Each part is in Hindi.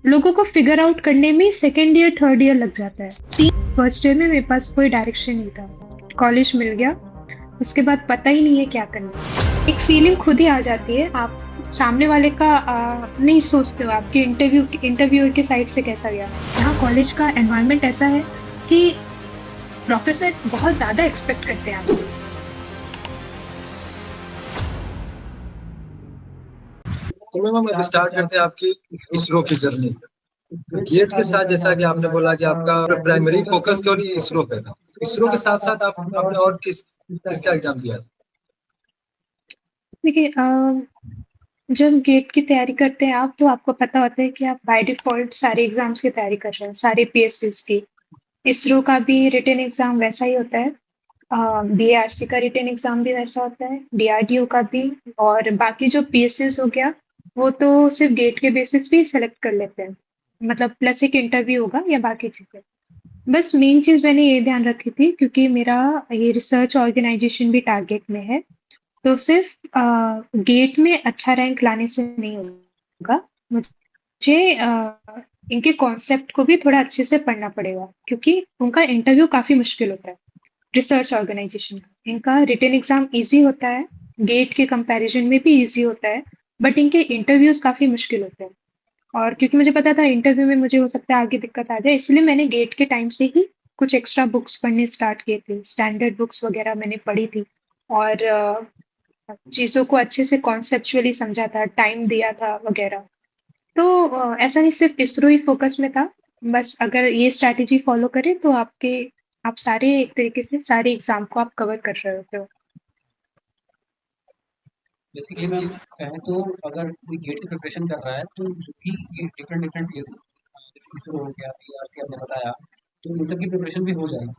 लोगों को फिगर आउट करने में सेकेंड ईयर थर्ड ईयर लग जाता है। फर्स्ट ईयर में मेरे पास कोई डायरेक्शन नहीं था। कॉलेज मिल गया, उसके बाद पता ही नहीं है क्या करना है। एक फीलिंग खुद ही आ जाती है। आप सामने वाले का नहीं सोचते हो आपके इंटरव्यूअर के साइड से कैसा गया। यहाँ कॉलेज का एनवायरनमेंट ऐसा है कि प्रोफेसर बहुत ज्यादा एक्सपेक्ट करते हैं आपसे। तो मैम हम अब स्टार्ट करते हैं आपकी इसरो की जर्नी। गेट के साथ जैसा कि आपने बोला कि आपका प्राइमरी फोकस केवल इसरो पे था। इसरो के साथ साथ आपने और किसका एग्जाम दिया? देखिए, जब गेट की तैयारी करते हैं आप, तो आपको पता होता है कि आप बाय डिफॉल्ट सारे एग्जाम्स की तैयारी कर रहे हैं, सारे पीएससीज की। इसरो का भी रिटन एग्जाम वैसा ही होता है। बीएआरसी का रिटन एग्जाम भी वैसा होता है, डीआरडीओ का भी। और बाकी जो पीएससीज हो गया, वो तो सिर्फ गेट के बेसिस पे ही सेलेक्ट कर लेते हैं। मतलब प्लस एक इंटरव्यू होगा या बाकी चीजें। बस मेन चीज मैंने ये ध्यान रखी थी, क्योंकि मेरा ये रिसर्च ऑर्गेनाइजेशन भी टारगेट में है। तो सिर्फ गेट में अच्छा रैंक लाने से नहीं होगा। मुझे इनके कॉन्सेप्ट को भी थोड़ा अच्छे से पढ़ना पड़ेगा, क्योंकि उनका इंटरव्यू काफी मुश्किल होता है। रिसर्च ऑर्गेनाइजेशन का इनका रिटन एग्जाम इजी होता है, गेट के कंपैरिजन में भी इजी होता है। बट इनके इंटरव्यूज काफी मुश्किल होते हैं। और क्योंकि मुझे पता था इंटरव्यू में मुझे हो सकता है आगे दिक्कत आ जाए, इसलिए मैंने गेट के टाइम से ही कुछ एक्स्ट्रा बुक्स पढ़ने स्टार्ट किए थे। स्टैंडर्ड बुक्स वगैरह मैंने पढ़ी थी। और चीजों को अच्छे से कॉन्सेप्चुअली समझा था, टाइम दिया था वगैरह। तो ऐसा नहीं सिर्फ इसरो ही फोकस में था। बस अगर ये स्ट्रैटेजी फॉलो करें तो आप सारे एक तरीके से सारे एग्जाम को आप कवर कर रहे होते हो। बेसिकली मैम कहें तो अगर कोई गेट की प्रिपरेशन कर रहा है तो जो भी ये डिफरेंट डिफरेंट जैसे इसरो हो गया, पीआरसी आपने बताया, तो इन सब की प्रिपरेशन भी हो जाएगी।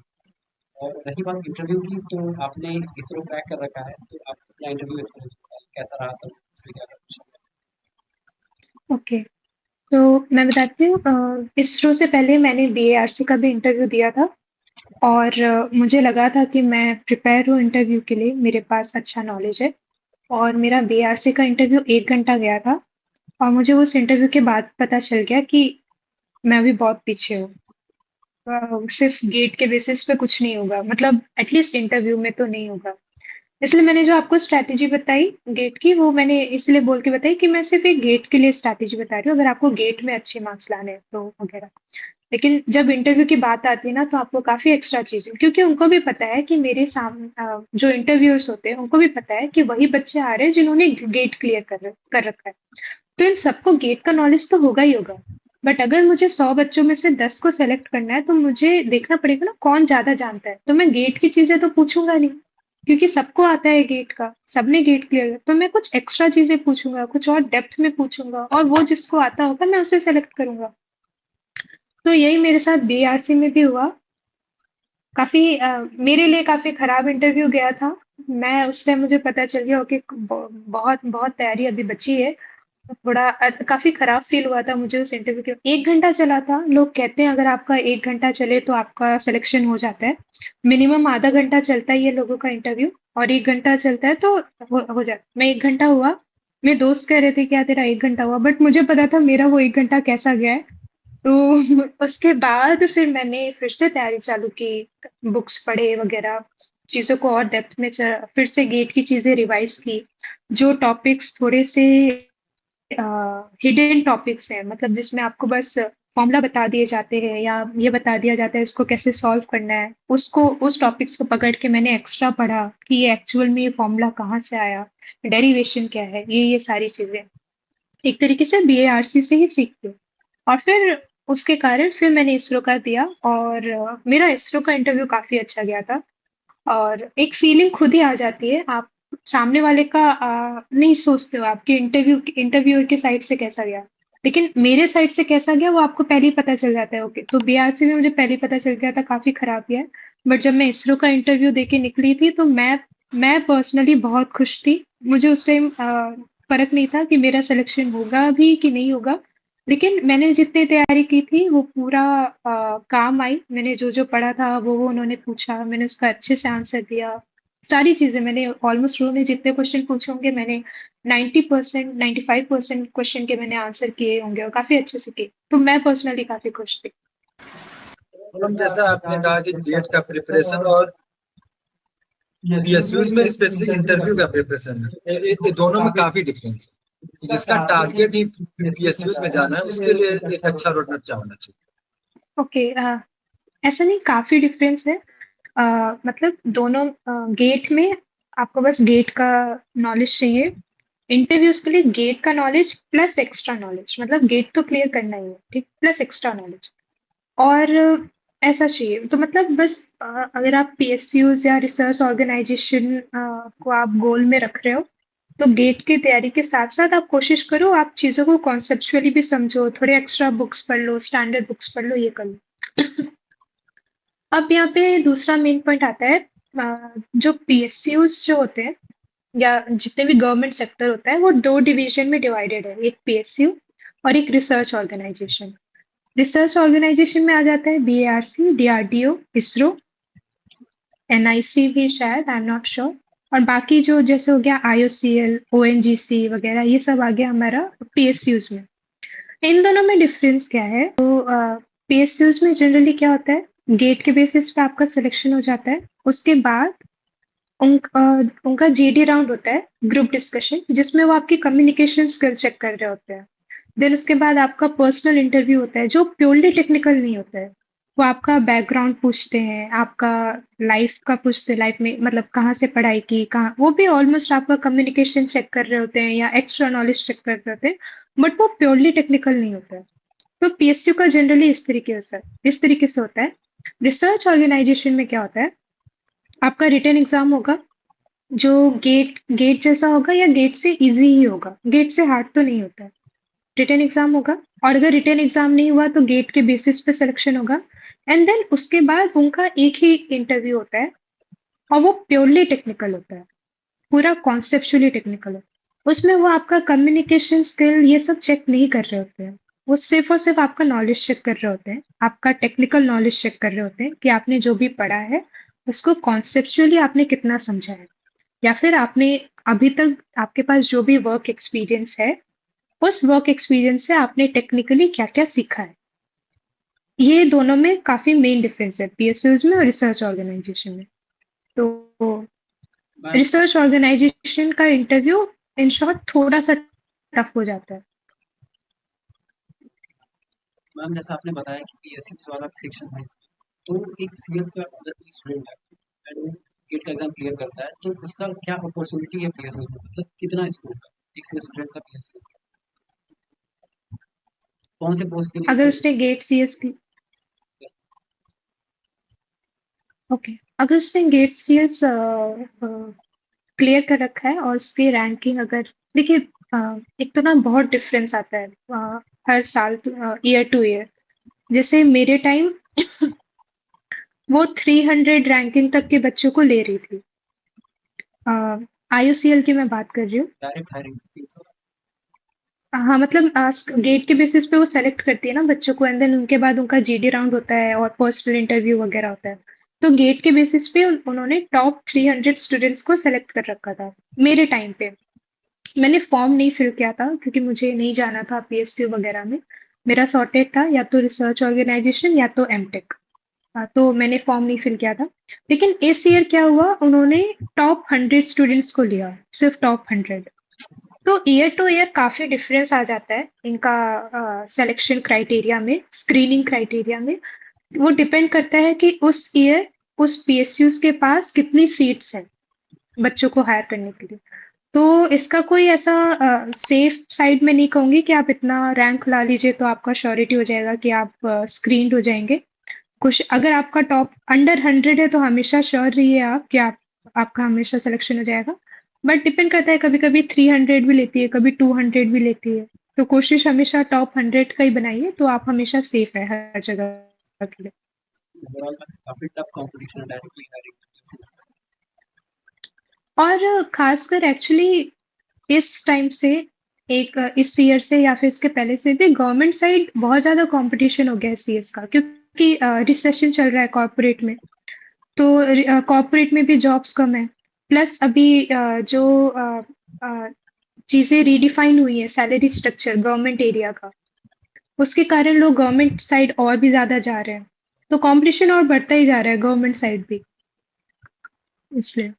और रही बात इंटरव्यू की, तो आपने इसरो क्रैक कर रखा है, तो आप अपना इंटरव्यू एक्सपीरियंस बताइए कैसा रहा था, इसलिए क्या कुछ। ओके, तो मैं बताती हूँ, इसरो से पहले मैंने बीएआरसी का भी इंटरव्यू दिया था। और मुझे लगा था कि मैं प्रिपेयर हूँ इंटरव्यू के लिए, मेरे पास अच्छा नॉलेज है। और मेरा बीआरसी का इंटरव्यू 1 घंटा गया था। और मुझे उस इंटरव्यू के बाद पता चल गया कि मैं अभी बहुत पीछे हूँ। सिर्फ गेट के बेसिस पे कुछ नहीं होगा, मतलब एटलीस्ट इंटरव्यू में तो नहीं होगा। इसलिए मैंने जो आपको स्ट्रैटेजी बताई गेट की, वो मैंने इसलिए बोल के बताई कि मैं सिर्फ एक गेट के लिए स्ट्रैटेजी बता रही हूँ, अगर आपको गेट में अच्छे मार्क्स लाने हैं तो वगैरह। लेकिन जब इंटरव्यू की बात आती है ना, तो आपको काफी एक्स्ट्रा चीजें, क्योंकि उनको भी पता है कि मेरे सामने जो इंटरव्यूअर्स होते हैं उनको भी पता है कि वही बच्चे आ रहे हैं जिन्होंने गेट क्लियर कर रखा है। तो इन सबको गेट का नॉलेज तो होगा ही होगा। बट अगर मुझे 100 बच्चों में से 10 को सेलेक्ट करना है, तो मुझे देखना पड़ेगा ना कौन ज्यादा जानता है। तो मैं गेट की चीजें तो पूछूंगा नहीं, क्योंकि सबको आता है गेट का, सबने गेट क्लियर किया। तो मैं कुछ एक्स्ट्रा चीजें पूछूंगा, कुछ और डेप्थ में पूछूंगा, और वो जिसको आता होगा मैं उसे सेलेक्ट करूंगा। तो यही मेरे साथ बीआरसी में भी हुआ। काफी मेरे लिए काफी खराब इंटरव्यू गया था। मैं उस टाइम मुझे पता चल गया कि बहुत बहुत तैयारी अभी बची है। थोड़ा काफी खराब फील हुआ था मुझे उस इंटरव्यू के। 1 घंटा चला था, लोग कहते हैं अगर आपका 1 घंटा चले तो आपका सिलेक्शन हो जाता है। मिनिमम आधा घंटा चलता ही है लोगों का इंटरव्यू, और 1 घंटा चलता है तो हो जाता। मैं 1 घंटा हुआ, मेरे दोस्त कह रहे थे क्या तेरा 1 घंटा हुआ, बट मुझे पता था मेरा वो 1 घंटा कैसा गया है। तो उसके बाद फिर मैंने फिर से तैयारी चालू की, बुक्स पढ़े वगैरह, चीजों को और डेप्थ में फिर से गेट की चीजें रिवाइज की। जो टॉपिक्स थोड़े से हिडन टॉपिक्स हैं, मतलब जिसमें आपको बस फॉर्मूला बता दिए जाते हैं या ये बता दिया जाता है इसको कैसे सॉल्व करना है, उसको उस टॉपिक्स को पकड़ के मैंने एक्स्ट्रा पढ़ा कि ये एक्चुअल में ये फॉर्मूला कहाँ से आया, डेरिवेशन क्या है, ये सारी चीजें एक तरीके से बीएआरसी से ही सीखते हो। और फिर उसके कारण फिर मैंने इसरो का दिया, और मेरा इसरो का इंटरव्यू काफी अच्छा गया था। और एक फीलिंग खुद ही आ जाती है। आप सामने वाले का नहीं सोचते हो आपके इंटरव्यूअर के साइड से कैसा गया। लेकिन मेरे साइड से कैसा गया वो आपको पहले ही पता चल जाता है। ओके, तो बीआरसी में मुझे पहले ही पता चल गया था काफी खराब गया है। बट जब मैं इसरो का इंटरव्यू देके निकली थी, तो मैं पर्सनली बहुत खुश थी। मुझे उस टाइम फर्क नहीं था कि मेरा सिलेक्शन होगा भी कि नहीं होगा। लेकिन मैंने जितनी तैयारी की थी वो पूरा काम आई। मैंने जो जो पढ़ा था वो उन्होंने पूछा, मैंने उसका अच्छे से आंसर दिया। सारी चीजें मैंने ऑलमोस्ट उन्होंने जितने क्वेश्चन पूछे होंगे मैंने 90%, 95% क्वेश्चन के मैंने आंसर किए होंगे और काफ़ी अच्छे से किए। तो मैं पर्सनली काफ़ी खुश थी। मैडम जैसा आपने कहा कि गेट का प्रिपरेशन और पीएसयूज में स्पेशली इंटरव्यू का प्रिपरेशन है, ये दोनों में काफी डिफरेंस है। जिसका टारगेट ही पीएसयूज में जाना है, उसके लिए एक अच्छा रोड मैप क्या होना चाहिए? ओके, ऐसा नहीं, काफ़ी डिफरेंस है। मतलब दोनों गेट में आपको बस गेट का नॉलेज चाहिए। इंटरव्यूज के लिए गेट का नॉलेज प्लस एक्स्ट्रा नॉलेज, मतलब गेट तो क्लियर करना ही है, ठीक, प्लस एक्स्ट्रा नॉलेज। और ऐसा चाहिए तो मतलब बस अगर आप पीएसयूज या रिसर्च ऑर्गेनाइजेशन को आप गोल में रख रहे हो, तो गेट की तैयारी के साथ साथ आप कोशिश करो आप चीज़ों को कॉन्सेप्चुअली भी समझो, थोड़े एक्स्ट्रा बुक्स पढ़ लो, स्टैंडर्ड बुक्स पढ़ लो, ये कर लो। अब यहाँ पे दूसरा मेन पॉइंट आता है, जो पीएसयूज जो होते हैं या जितने भी गवर्नमेंट सेक्टर होता है वो दो डिवीजन में डिवाइडेड है, एक पीएसयू और एक रिसर्च ऑर्गेनाइजेशन। रिसर्च ऑर्गेनाइजेशन में आ जाता है बीएआरसी, डीआरडीओ, इसरो, एनआईसी भी शायद, आई एम नॉट श्योर। और बाकी जो जैसे हो गया आईओसीएल, ओएनजीसी वगैरह, ये सब आ गया हमारा पीएसयूज में। इन दोनों में डिफरेंस क्या है? तो पीएसयूज में जनरली क्या होता है, गेट के बेसिस पे आपका सिलेक्शन हो जाता है। उसके बाद उनका जीडी राउंड होता है, ग्रुप डिस्कशन, जिसमें वो आपकी कम्युनिकेशन स्किल चेक कर रहे होते हैं। देन उसके बाद आपका पर्सनल इंटरव्यू होता है, जो प्योरली टेक्निकल नहीं होता है। वो आपका बैकग्राउंड पूछते हैं, आपका लाइफ का पूछते हैं, लाइफ में मतलब कहाँ से पढ़ाई की, कहाँ, वो भी ऑलमोस्ट आपका कम्युनिकेशन चेक कर रहे होते हैं या एक्स्ट्रा नॉलेज चेक कर रहे होते हैं, बट वो प्योरली टेक्निकल नहीं होता है। तो पीएसयू का जनरली इस तरीके से होता है। रिसर्च ऑर्गेनाइजेशन में क्या होता है, आपका रिटन एग्जाम होगा, जो गेट गेट जैसा होगा या गेट से इजी ही होगा, गेट से हार्ड तो नहीं होता है। रिटन एग्जाम होगा, और अगर रिटन एग्जाम नहीं हुआ तो गेट के बेसिस पे सिलेक्शन होगा। एंड देन उसके बाद उनका एक ही इंटरव्यू होता है, और वो प्योरली टेक्निकल होता है, पूरा कॉन्सेप्चुअली टेक्निकल है। उसमें वो आपका कम्युनिकेशन स्किल ये सब चेक नहीं कर रहे होते हैं, वो सिर्फ और सिर्फ आपका नॉलेज चेक कर रहे होते हैं, आपका टेक्निकल नॉलेज चेक कर रहे होते हैं कि आपने जो भी पढ़ा है उसको कॉन्सेप्चुअली आपने कितना समझा है, या फिर आपने अभी तक आपके पास जो भी वर्क एक्सपीरियंस है, उस वर्क एक्सपीरियंस से आपने टेक्निकली क्या-क्या सीखा है। ये दोनों में काफ़ी मेन डिफरेंस है, पीएसयूज़ में और रिसर्च ऑर्गेनाइजेशन में। तो मैम रिसर्च ऑर्गेनाइजेशन का इंटरव्यू इन शॉर्ट थोड़ा-सा टफ हो जाता है। मैम जैसा आपने बताया कि पीएसयू वाला सेक्शन है इसमें, तो एक सीएस का अगर कोई स्टूडेंट है एंड गेट का एग्जाम क्लियर करता है तो उसका क्या अपॉर्चुनिटी है पीएसयू में, मतलब कितना स्कोप है एक सीएस स्टूडेंट का पीएसयू, कौन से पोस्ट के अगर लिए? उसने गेट सीएस की ओके, अगर उसने गेट सीएस क्लियर कर रखा है और उसकी रैंकिंग अगर, देखिए, एक तो ना बहुत डिफरेंस आता है हर साल, ईयर टू ईयर। जैसे मेरे टाइम वो 300 रैंकिंग तक के बच्चों को ले रही थी। आईयूसीएल की मैं बात कर रही हूँ। Direct hiring 300? हाँ, मतलब गेट के बेसिस पे वो सेलेक्ट करती है ना बच्चों को, एंड देन उनके बाद उनका जीडी राउंड होता है और पर्सनल इंटरव्यू वगैरह होता है। तो गेट के बेसिस पे उन्होंने टॉप 300 स्टूडेंट्स को सेलेक्ट कर रखा था मेरे टाइम पे। मैंने फॉर्म नहीं फिल किया था क्योंकि मुझे नहीं जाना था पीएसयू वगैरह में। मेरा सॉर्टेड था या तो रिसर्च ऑर्गेनाइजेशन या तो एमटेक। तो मैंने फॉर्म नहीं फिल किया था। लेकिन इस ईयर क्या हुआ, उन्होंने टॉप 100 स्टूडेंट्स को लिया, सिर्फ टॉप 100। तो ईयर टू ईयर काफी डिफरेंस आ जाता है इनका सिलेक्शन क्राइटेरिया में, स्क्रीनिंग क्राइटेरिया में। वो डिपेंड करता है कि उस ईयर उस पीएसयूज के पास कितनी सीट्स हैं बच्चों को हायर करने के लिए। तो इसका कोई ऐसा सेफ साइड में नहीं कहूंगी कि आप इतना रैंक ला लीजिए तो आपका श्योरिटी हो जाएगा कि आप स्क्रीन्ड हो जाएंगे। कुछ अगर आपका टॉप अंडर 100 है तो हमेशा श्योर रहिए आप कि आपका हमेशा सिलेक्शन हो जाएगा। बट डिपेंड करता है, कभी कभी 300 भी लेती है, कभी 200 भी लेती है। तो कोशिश हमेशा टॉप 100 का ही बनाइए, तो आप हमेशा सेफ है हर जगह के लिए। ओवरऑल काफी टफ कंपटीशन है डायरेक्टली हायरिंग। और खासकर एक्चुअली इस टाइम से, इस ईयर से या फिर इसके पहले से भी गवर्नमेंट साइड बहुत ज्यादा कंपटीशन हो गया है सीएस का, क्योंकि रिसेशन चल रहा है कॉर्पोरेट में। तो कॉर्पोरेट में भी जॉब्स कम है। प्लस अभी जो चीज़ें रीडिफाइन हुई हैं, सैलरी स्ट्रक्चर गवर्नमेंट एरिया का। उसके कारण लोग गवर्नमेंट साइड और भी ज़्यादा जा रहे हैं। तो कॉम्पिटिशन और बढ़ता ही जा रहा है गवर्नमेंट साइड भी, इसलिए।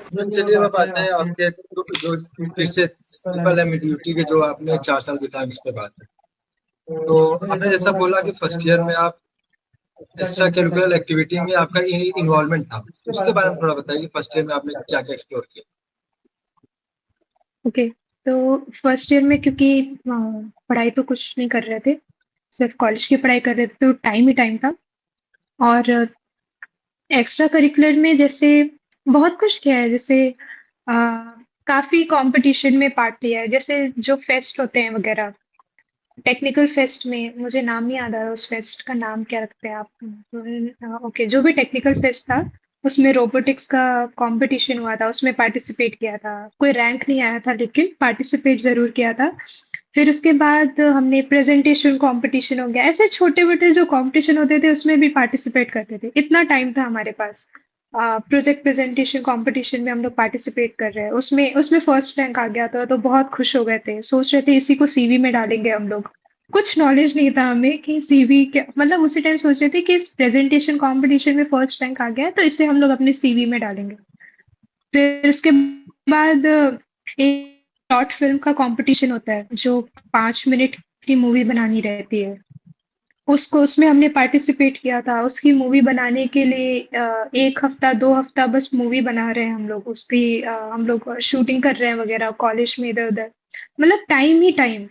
तो चलिए अब आते हैं आपके जो फिर से सिंपल एमडी के जो आपने 4 साल बिताए उस पर बात है। तो आपने जैसा बोला कि फर्स्ट ईयर में आप एक्स्ट्रा करिकुलर एक्टिविटी में आपका इन्वॉल्वमेंट था, उसके बारे में थोड़ा बताइए, फर्स्ट ईयर में आपने क्या क्या एक्सप्लोर किया। ओके, तो फर्स्ट ईयर में क्योंकि पढ़ाई तो कुछ नहीं कर रहे थे, सिर्फ कॉलेज की पढ़ाई कर रहे थे, तो टाइम ही टाइम था। और एक्स्ट्रा करिकुलर में जैसे बहुत कुछ किया है, जैसे काफ़ी कंपटीशन में पार्ट लिया है, जैसे जो फेस्ट होते हैं वगैरह। टेक्निकल फेस्ट में मुझे नाम नहीं याद आ रहा, उस फेस्ट का नाम क्या रखते हैं आप? ओके, जो भी टेक्निकल फेस्ट था उसमें रोबोटिक्स का कंपटीशन हुआ था, उसमें पार्टिसिपेट किया था। कोई रैंक नहीं आया था लेकिन पार्टिसिपेट जरूर किया था। फिर उसके बाद हमने प्रेजेंटेशन कंपटीशन हो गया, ऐसे छोटे मोटे जो कंपटीशन होते थे उसमें भी पार्टिसिपेट करते थे। इतना टाइम था हमारे पास। प्रोजेक्ट प्रेजेंटेशन कंपटीशन में हम लोग पार्टिसिपेट कर रहे हैं, उसमें उसमें फर्स्ट रैंक आ गया था, तो बहुत खुश हो गए थे, सोच रहे थे इसी को सीवी में डालेंगे हम लोग। कुछ नॉलेज नहीं था हमें कि सीवी क्या, मतलब उसी टाइम सोच रहे थे कि इस प्रेजेंटेशन कंपटीशन में फर्स्ट रैंक आ गया है तो इसे हम लोग अपने सीवी में डालेंगे। फिर उसके बाद एक शॉर्ट फिल्म का कंपटीशन होता है, जो 5 मिनट की मूवी बनानी रहती है। उसको उसमें हमने पार्टिसिपेट किया था। उसकी मूवी बनाने के लिए 1 हफ्ता 2 हफ्ता बस मूवी बना रहे हैं हम लोग, उसकी हम लोग शूटिंग कर रहे हैं वगैरह कॉलेज में इधर उधर, मतलब टाइम ही टाइम।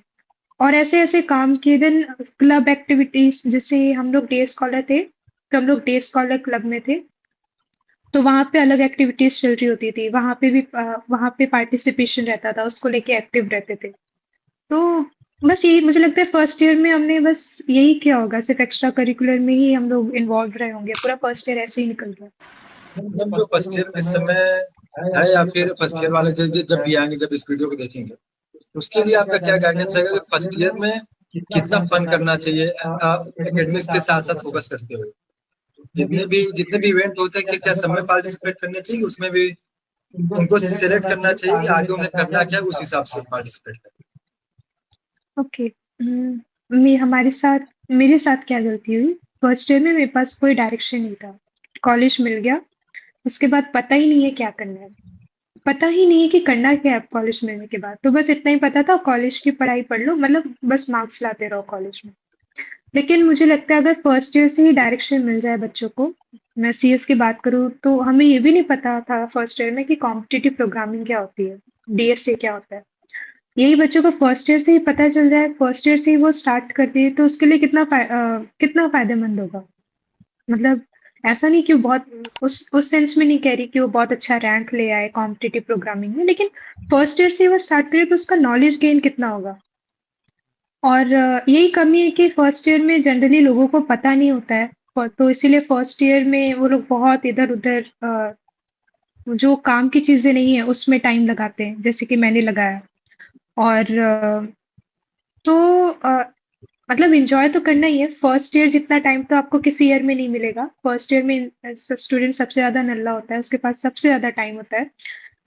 और ऐसे ऐसे काम किए। दिन क्लब एक्टिविटीज, जैसे हम लोग डे स्कॉलर थे तो हम लोग डे स्कॉलर क्लब में थे, तो वहाँ पे अलग एक्टिविटीज चल रही होती थी, वहाँ पे भी वहाँ पे पार्टिसिपेशन रहता था, उसको लेके एक्टिव रहते थे। तो बस यही मुझे लगता है फर्स्ट ईयर में हमने बस यही किया होगा, सिर्फ एक्स्ट्रा करिकुलर में ही हम लोग इन्वॉल्व रहे होंगे, पूरा फर्स्ट ईयर ऐसे ही निकल गया। मतलब जो फर्स्ट ईयर इस समय है, या फिर फर्स्ट ईयर वाले जब भी आएंगे, जब इस वीडियो को देखेंगे, उसके लिए आपका क्या गाइडेंस रहेगा कि फर्स्ट ईयर में कितना फन करना चाहिए एकेडमिक्स के साथ साथ फोकस करते हुए, जितने भी इवेंट होते हैं क्या सब में पार्टिसिपेट करना चाहिए, उसमें भी उनको सिलेक्ट करना चाहिए कि आगे उन्हें करना क्या है, उस हिसाब से पार्टिसिपेट करना। ओके, मैं हमारे साथ मेरे साथ क्या गलती हुई, फर्स्ट ईयर में मेरे पास कोई डायरेक्शन नहीं था। कॉलेज मिल गया, उसके बाद पता ही नहीं है क्या करना है, पता ही नहीं है कि करना क्या है कॉलेज मिलने के बाद। तो बस इतना ही पता था, कॉलेज की पढ़ाई पढ़ लो, मतलब बस मार्क्स लाते रहो कॉलेज में। लेकिन मुझे लगता है अगर फर्स्ट ईयर से ही डायरेक्शन मिल जाए बच्चों को, मैं सीएस की बात करूँ तो हमें ये भी नहीं पता था फर्स्ट ईयर में कि कॉम्पिटिटिव प्रोग्रामिंग क्या होती है, डीएसए क्या होता है। यही बच्चों को फर्स्ट ईयर से ही पता चल जाए, फर्स्ट ईयर से ही वो स्टार्ट कर दिए, तो उसके लिए कितना फायदेमंद होगा। मतलब ऐसा नहीं कि वो बहुत, उस सेंस में नहीं कह रही कि वो बहुत अच्छा रैंक ले आए कॉम्पिटिटिव प्रोग्रामिंग में, लेकिन फर्स्ट ईयर से ही वो स्टार्ट करे तो उसका नॉलेज गेन कितना होगा। और यही कमी है कि फर्स्ट ईयर में जनरली लोगों को पता नहीं होता है, तो इसीलिए फर्स्ट ईयर में वो लोग बहुत इधर उधर जो काम की चीजें नहीं है उसमें टाइम लगाते हैं, जैसे कि मैंने लगाया। और तो मतलब एंजॉय तो करना ही है। फर्स्ट ईयर जितना टाइम तो आपको किसी ईयर में नहीं मिलेगा। फर्स्ट ईयर में स्टूडेंट सबसे ज्यादा नल्ला होता है, उसके पास सबसे ज्यादा टाइम होता है।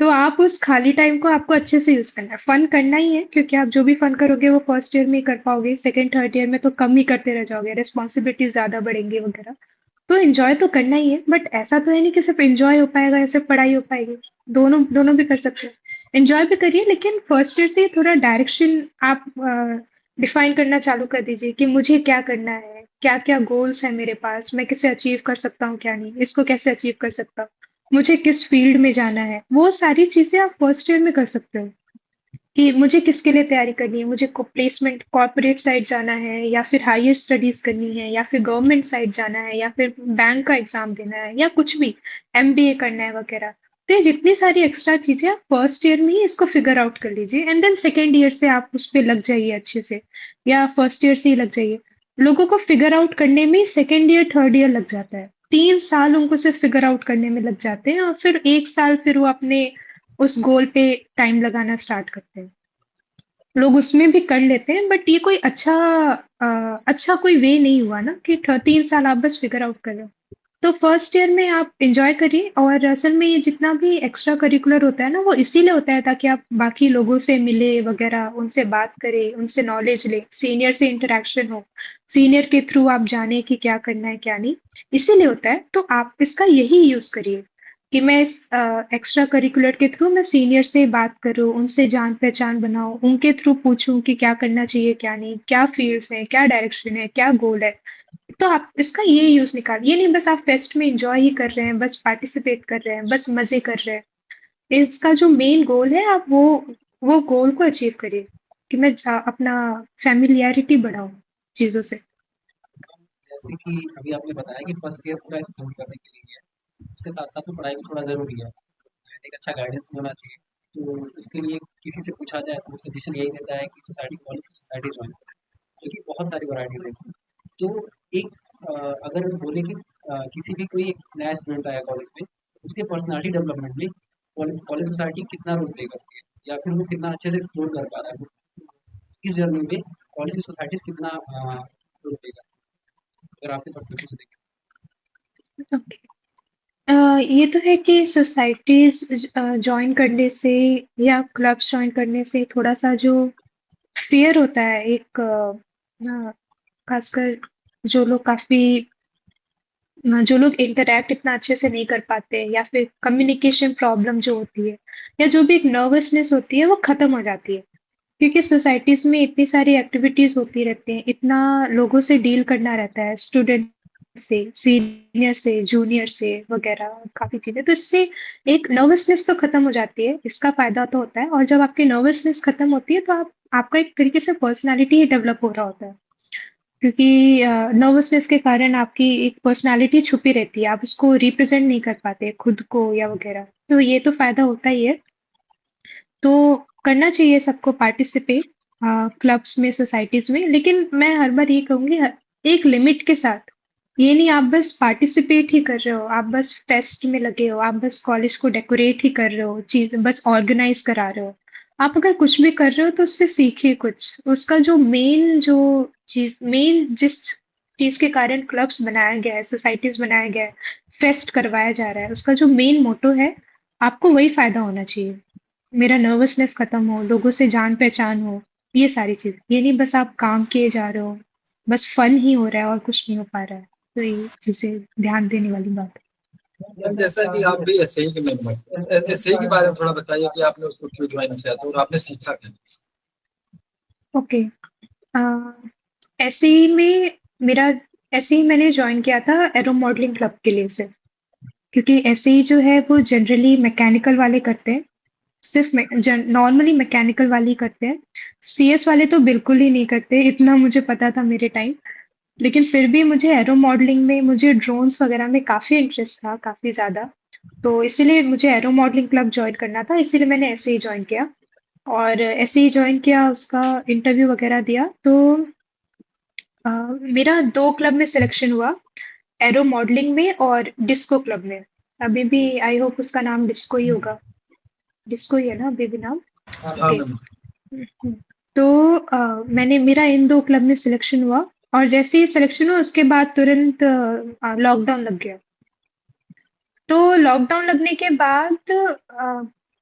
तो आप उस खाली टाइम को आपको अच्छे से यूज करना है, फन करना ही है, क्योंकि आप जो भी फन करोगे वो फर्स्ट ईयर में ही कर पाओगे, सेकंड थर्ड ईयर में तो कम ही करते रह जाओगे, रिस्पॉन्सिबिलिटी ज्यादा बढ़ेंगी वगैरह। तो एंजॉय तो करना ही है, बट ऐसा तो है नहीं कि सिर्फ एंजॉय हो पाएगा या सिर्फ पढ़ाई हो पाएगी। दोनों दोनों भी कर सकते हैं। एंजॉय भी करिए, लेकिन फर्स्ट ईयर से थोड़ा डायरेक्शन आप डिफाइन करना चालू कर दीजिए कि मुझे क्या करना है, क्या क्या गोल्स है मेरे पास, मैं किसे अचीव कर सकता हूँ क्या नहीं, इसको कैसे अचीव कर सकता हूँ, मुझे किस फील्ड में जाना है। वो सारी चीजें आप फर्स्ट ईयर में कर सकते हो कि मुझे किसके लिए तैयारी करनी है, मुझे प्लेसमेंट कॉर्पोरेट साइड जाना है, या फिर हायर स्टडीज करनी है, या फिर गवर्नमेंट साइड जाना है, या फिर बैंक का एग्जाम देना है, या कुछ भी एमबीए करना है वगैरह। तो ये जितनी सारी एक्स्ट्रा चीजें आप फर्स्ट ईयर में ही इसको फिगर आउट कर लीजिए, एंड देन सेकेंड ईयर से आप उस पर लग जाइए अच्छे से, या फर्स्ट ईयर से ही लग जाइए। लोगों को फिगर आउट करने में सेकेंड ईयर थर्ड ईयर लग जाता है, 3 साल उनको सिर्फ फिगर आउट करने में लग जाते हैं, और फिर 1 साल फिर वो अपने उस गोल पे टाइम लगाना स्टार्ट करते हैं। लोग उसमें भी कर लेते हैं, बट ये कोई अच्छा अच्छा कोई वे नहीं हुआ ना कि 3 साल आप बस फिगर आउट कर रहे हो। तो फर्स्ट ईयर में आप एंजॉय करिए, और असल में ये जितना भी एक्स्ट्रा करिकुलर होता है ना, वो इसीलिए होता है ताकि आप बाकी लोगों से मिले वगैरह, उनसे बात करें, उनसे नॉलेज लें, सीनियर से इंटरेक्शन हो, सीनियर के थ्रू आप जाने कि क्या करना है क्या नहीं, इसीलिए होता है। तो आप इसका यही यूज करिए कि मैं इस एक्स्ट्रा करिकुलर के थ्रू मैं सीनियर से बात करूं, उनसे जान पहचान बनाऊं, उनके थ्रू पूछूं कि क्या करना चाहिए क्या नहीं, क्या फील्ड्स हैं, क्या डायरेक्शन है, क्या गोल है। तो आप इसका ये यूज निकाल, ये नहीं बस आप फेस्ट में एंजॉय ही कर रहे हैं, बस पार्टिसिपेट कर रहे हैं, बस मजे कर रहे हैं। इसका जो मेन गोल है आप वो गोल को अचीव करिए कि मैं अपना फैमिलियरिटी बढ़ाऊं चीजों से। जैसे कि अभी आपने बताया कि फर्स्ट ईयर पूरा एक्सप्लोर करने के लिए है, उसके साथ-साथ में पढ़ाई भी थोड़ा ज़रूरी है। एक अच्छा गाइडेंस होना चाहिए। तो उसके लिए किसी से पूछा जाए तो सजेशन यही देता है कि सोसाइटी कॉलेज की सोसाइटी ज्वाइन करें, क्योंकि बहुत सारी वैराइटीज़ है इसमें। तो एक अगर बोले कि किसी भी कोई एक नया स्टूडेंट आया कॉलेज में, तो उसके पर्सनैलिटी डेवलपमेंट में कॉलेज सोसाइटी कितना रोल प्ले करती है, या फिर वो कितना अच्छे से एक्सप्लोर कर पा रहा है, इस जर्नी में कॉलेज की सोसाइटीज़ कितना रोल प्ले करती है, अगर आपके पर्सपेक्टिव से देखें। ओके। ये तो है कि सोसाइटीज ज्वाइन करने से या क्लब्स ज्वाइन करने से थोड़ा सा जो फियर होता है एक खासकर जो लोग काफी जो लोग इंटरैक्ट इतना अच्छे से नहीं कर पाते, या फिर कम्युनिकेशन प्रॉब्लम जो होती है, या जो भी एक नर्वसनेस होती है वो खत्म हो जाती है। क्योंकि सोसाइटीज में इतनी सारी एक्टिविटीज होती रहती हैं, इतना लोगों से डील करना रहता है, स्टूडेंट से, सीनियर से, जूनियर से वगैरह, काफी चीजें, तो इससे एक नर्वसनेस तो खत्म हो जाती है, इसका फायदा तो होता है। और जब आपकी नर्वसनेस खत्म होती है तो आप आपका एक तरीके से पर्सनालिटी ही डेवलप हो रहा होता है, क्योंकि नर्वसनेस के कारण आपकी एक पर्सनालिटी छुपी रहती है, आप उसको रिप्रेजेंट नहीं कर पाते खुद को या वगैरह, तो ये तो फायदा होता ही है। तो करना चाहिए सबको पार्टिसिपेट क्लब्स में, सोसाइटीज में, लेकिन मैं हर बार ये कहूंगी एक लिमिट के साथ। ये नहीं आप बस पार्टिसिपेट ही कर रहे हो, आप बस फेस्ट में लगे हो, आप बस कॉलेज को डेकोरेट ही कर रहे हो, चीज बस ऑर्गेनाइज करा रहे हो। आप अगर कुछ भी कर रहे हो तो उससे सीखिए कुछ, उसका जो मेन जो चीज, मेन जिस चीज के कारण क्लब्स बनाया गया है, सोसाइटीज बनाया गया है, फेस्ट करवाया जा रहा है, उसका जो मेन मोटो है, आपको वही फायदा होना चाहिए। मेरा नर्वसनेस खत्म हो, लोगों से जान पहचान हो, ये सारी चीज, ये नहीं बस आप काम किए जा रहे हो, बस फन ही हो रहा है और कुछ नहीं हो पा रहा है। तो ये चीजें ध्यान देने वाली बात है। मैम जैसा कि आप भी एसएई के मेंबर, एसएई के बारे में थोड़ा बताइए कि आपने उसको क्यों ज्वाइन किया था और आपने सीखा क्या। ओके। ऐसे ही में मेरा ऐसे ही मैंने ज्वाइन किया था एरो मॉडलिंग क्लब के लिए से, क्योंकि ऐसे ही जो है वो जनरली मैकेनिकल वाले करते हैं, सिर्फ नॉर्मली मैकेनिकल वाले ही करते हैं। सीएस वाले तो बिल्कुल ही नहीं करते, इतना मुझे पता था मेरे टाइम। लेकिन फिर भी मुझे एरो मॉडलिंग में, मुझे ड्रोन्स वगैरह में काफी इंटरेस्ट था, काफी ज्यादा। तो इसीलिए मुझे एरो मॉडलिंग क्लब ज्वाइन करना था, इसीलिए मैंने ऐसे ही ज्वाइन किया। और ऐसे ही ज्वाइन किया, उसका इंटरव्यू वगैरह दिया, तो अ, मेरा दो क्लब में सिलेक्शन हुआ, एरो मॉडलिंग में और डिस्को क्लब में। अभी भी आई होप उसका नाम डिस्को ही होगा, डिस्को ही है ना अभी भी नाम। हाँ ओके। मैम। तो मैंने, मेरा इन दो क्लब में सिलेक्शन हुआ, और जैसे ही सिलेक्शन हुआ उसके बाद तुरंत लॉकडाउन लग गया। तो लॉकडाउन लगने के बाद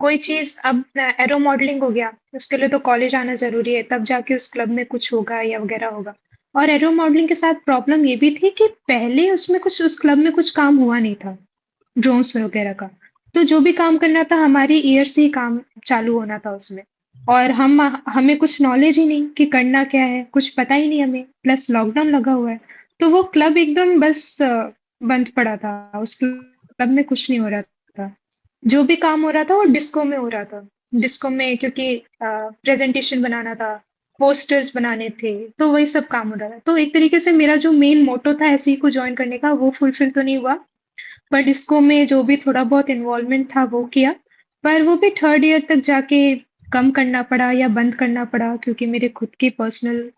कोई चीज, अब एरो मॉडलिंग हो गया, उसके लिए तो कॉलेज आना जरूरी है, तब जाके उस क्लब में कुछ होगा या वगैरह होगा। और एरो मॉडलिंग के साथ प्रॉब्लम ये भी थी कि पहले उसमें कुछ, उस क्लब में कुछ काम हुआ नहीं था ड्रोन्स वगैरह का। तो जो भी काम करना था हमारी ईयर से ही काम चालू होना था उसमें, और हमें कुछ नॉलेज ही नहीं कि करना क्या है, कुछ पता ही नहीं हमें, प्लस लॉकडाउन लगा हुआ है। तो वो क्लब एकदम बस बंद पड़ा था, उस क्लब में कुछ नहीं हो रहा था। जो भी काम हो रहा था वो डिस्को में हो रहा था। डिस्को में क्योंकि प्रेजेंटेशन बनाना था, पोस्टर्स बनाने थे, तो वही सब काम हो रहा था। तो एक तरीके से मेरा जो मेन मोटो था ऐसे ही को ज्वाइन करने का, वो फुलफिल तो नहीं हुआ। बट इसको में जो भी थोड़ा बहुत इन्वॉल्वमेंट था वो किया, पर वो भी थर्ड ईयर तक जाके कम करना पड़ा या बंद करना पड़ा, क्योंकि मेरे खुद की पर्सनल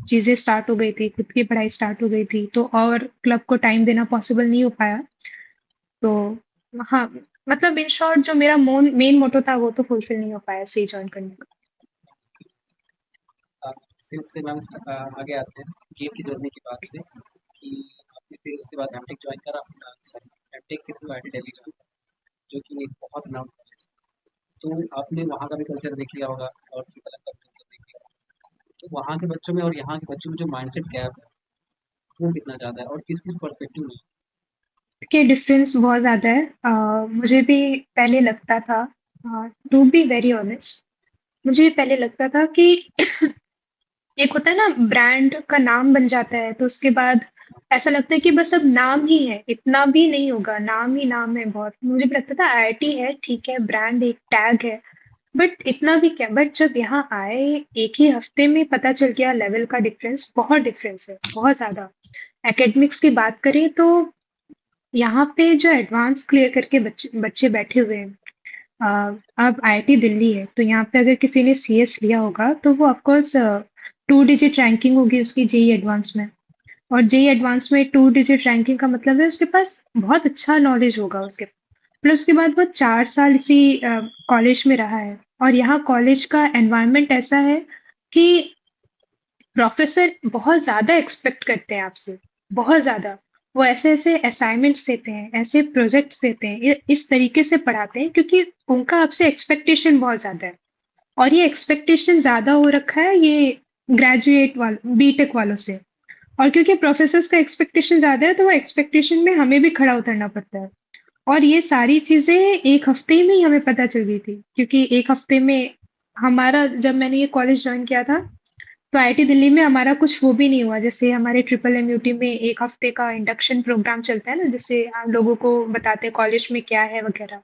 चीजें स्टार्ट हो गई थी, खुद की पढ़ाई स्टार्ट हो गई थी, तो और क्लब को टाइम देना पॉसिबल नहीं हो पाया। तो हाँ, मतलब इन शॉर्ट जो मेरा मेन मोटो था वो तो फुलफिल नहीं हो पाया सी ज्वाइन करने का। अ, फिर से मैम आगे आते हैं गेम की जर्नी की बात से कि आपने फिर उसके बाद एमटेक ज्वाइन करा, सॉरी एमटेक के थ्रू आईआईटी दिल्ली ज्वाइन करा, जो कि एक बहुत नाम कॉलेज है। तो आपने वहाँ का भी कल्चर देख लिया होगा और ट्रिपल एम का भी कल्चर देख लिया होगा। तो वहाँ के बच्चों में और यहाँ के बच्चों में जो माइंडसेट गैप है वो कितना ज़्यादा है और किस-किस पर्सपेक्टिव में? के डिफरेंस बहुत ज़्यादा है। मुझे भी पहले लगता था, टू बी वेरी ऑनेस्ट, मुझे पहले लगता था कि एक होता है ना, ब्रांड का नाम बन जाता है तो उसके बाद ऐसा लगता है कि बस अब नाम ही है, इतना भी नहीं होगा, नाम ही नाम है बहुत। मुझे भी लगता था आईआईटी है, ठीक है, ब्रांड एक टैग है, बट इतना भी क्या। बट जब यहाँ आए, एक ही हफ्ते में पता चल गया लेवल का डिफरेंस, बहुत डिफरेंस है, बहुत ज़्यादा। एकेडमिक्स की बात करें तो यहाँ पे जो एडवांस क्लियर करके बच्चे बच्चे बैठे हुए हैं, अब आईआईटी दिल्ली है तो यहाँ पे अगर किसी ने सीएस लिया होगा तो वो ऑफ कोर्स 2 डिजिट रैंकिंग होगी उसकी जेई एडवांस में। और जेई एडवांस में 2 डिजिट रैंकिंग का मतलब है उसके पास बहुत अच्छा नॉलेज होगा उसके। प्लस उसके बाद वो 4 साल इसी कॉलेज में रहा है, और यहाँ कॉलेज का एनवायरनमेंट ऐसा है कि प्रोफेसर बहुत ज़्यादा एक्सपेक्ट करते हैं आपसे, बहुत ज़्यादा। वो ऐसे-ऐसे असाइनमेंट्स देते हैं, ऐसे प्रोजेक्ट्स देते हैं, इस तरीके से पढ़ाते हैं क्योंकि उनका आपसे एक्सपेक्टेशन बहुत ज़्यादा है। और ये एक्सपेक्टेशन ज़्यादा हो रखा है ये ग्रेजुएट बीटेक वालों से। और क्योंकि प्रोफेसर्स का एक्सपेक्टेशन ज़्यादा है तो वो एक्सपेक्टेशन में हमें भी खड़ा उतरना पड़ता है। और ये सारी चीज़ें 1 हफ्ते में ही हमें पता चल गई थी, क्योंकि 1 हफ्ते में हमारा, जब मैंने ये कॉलेज जॉइन किया था तो आईआईटी दिल्ली में हमारा कुछ वो भी नहीं हुआ। जैसे हमारे ट्रिपल एमयूटी में 1 हफ्ते का इंडक्शन प्रोग्राम चलता है ना, जिससे हम लोगों को बताते हैं कॉलेज में क्या है वगैरह।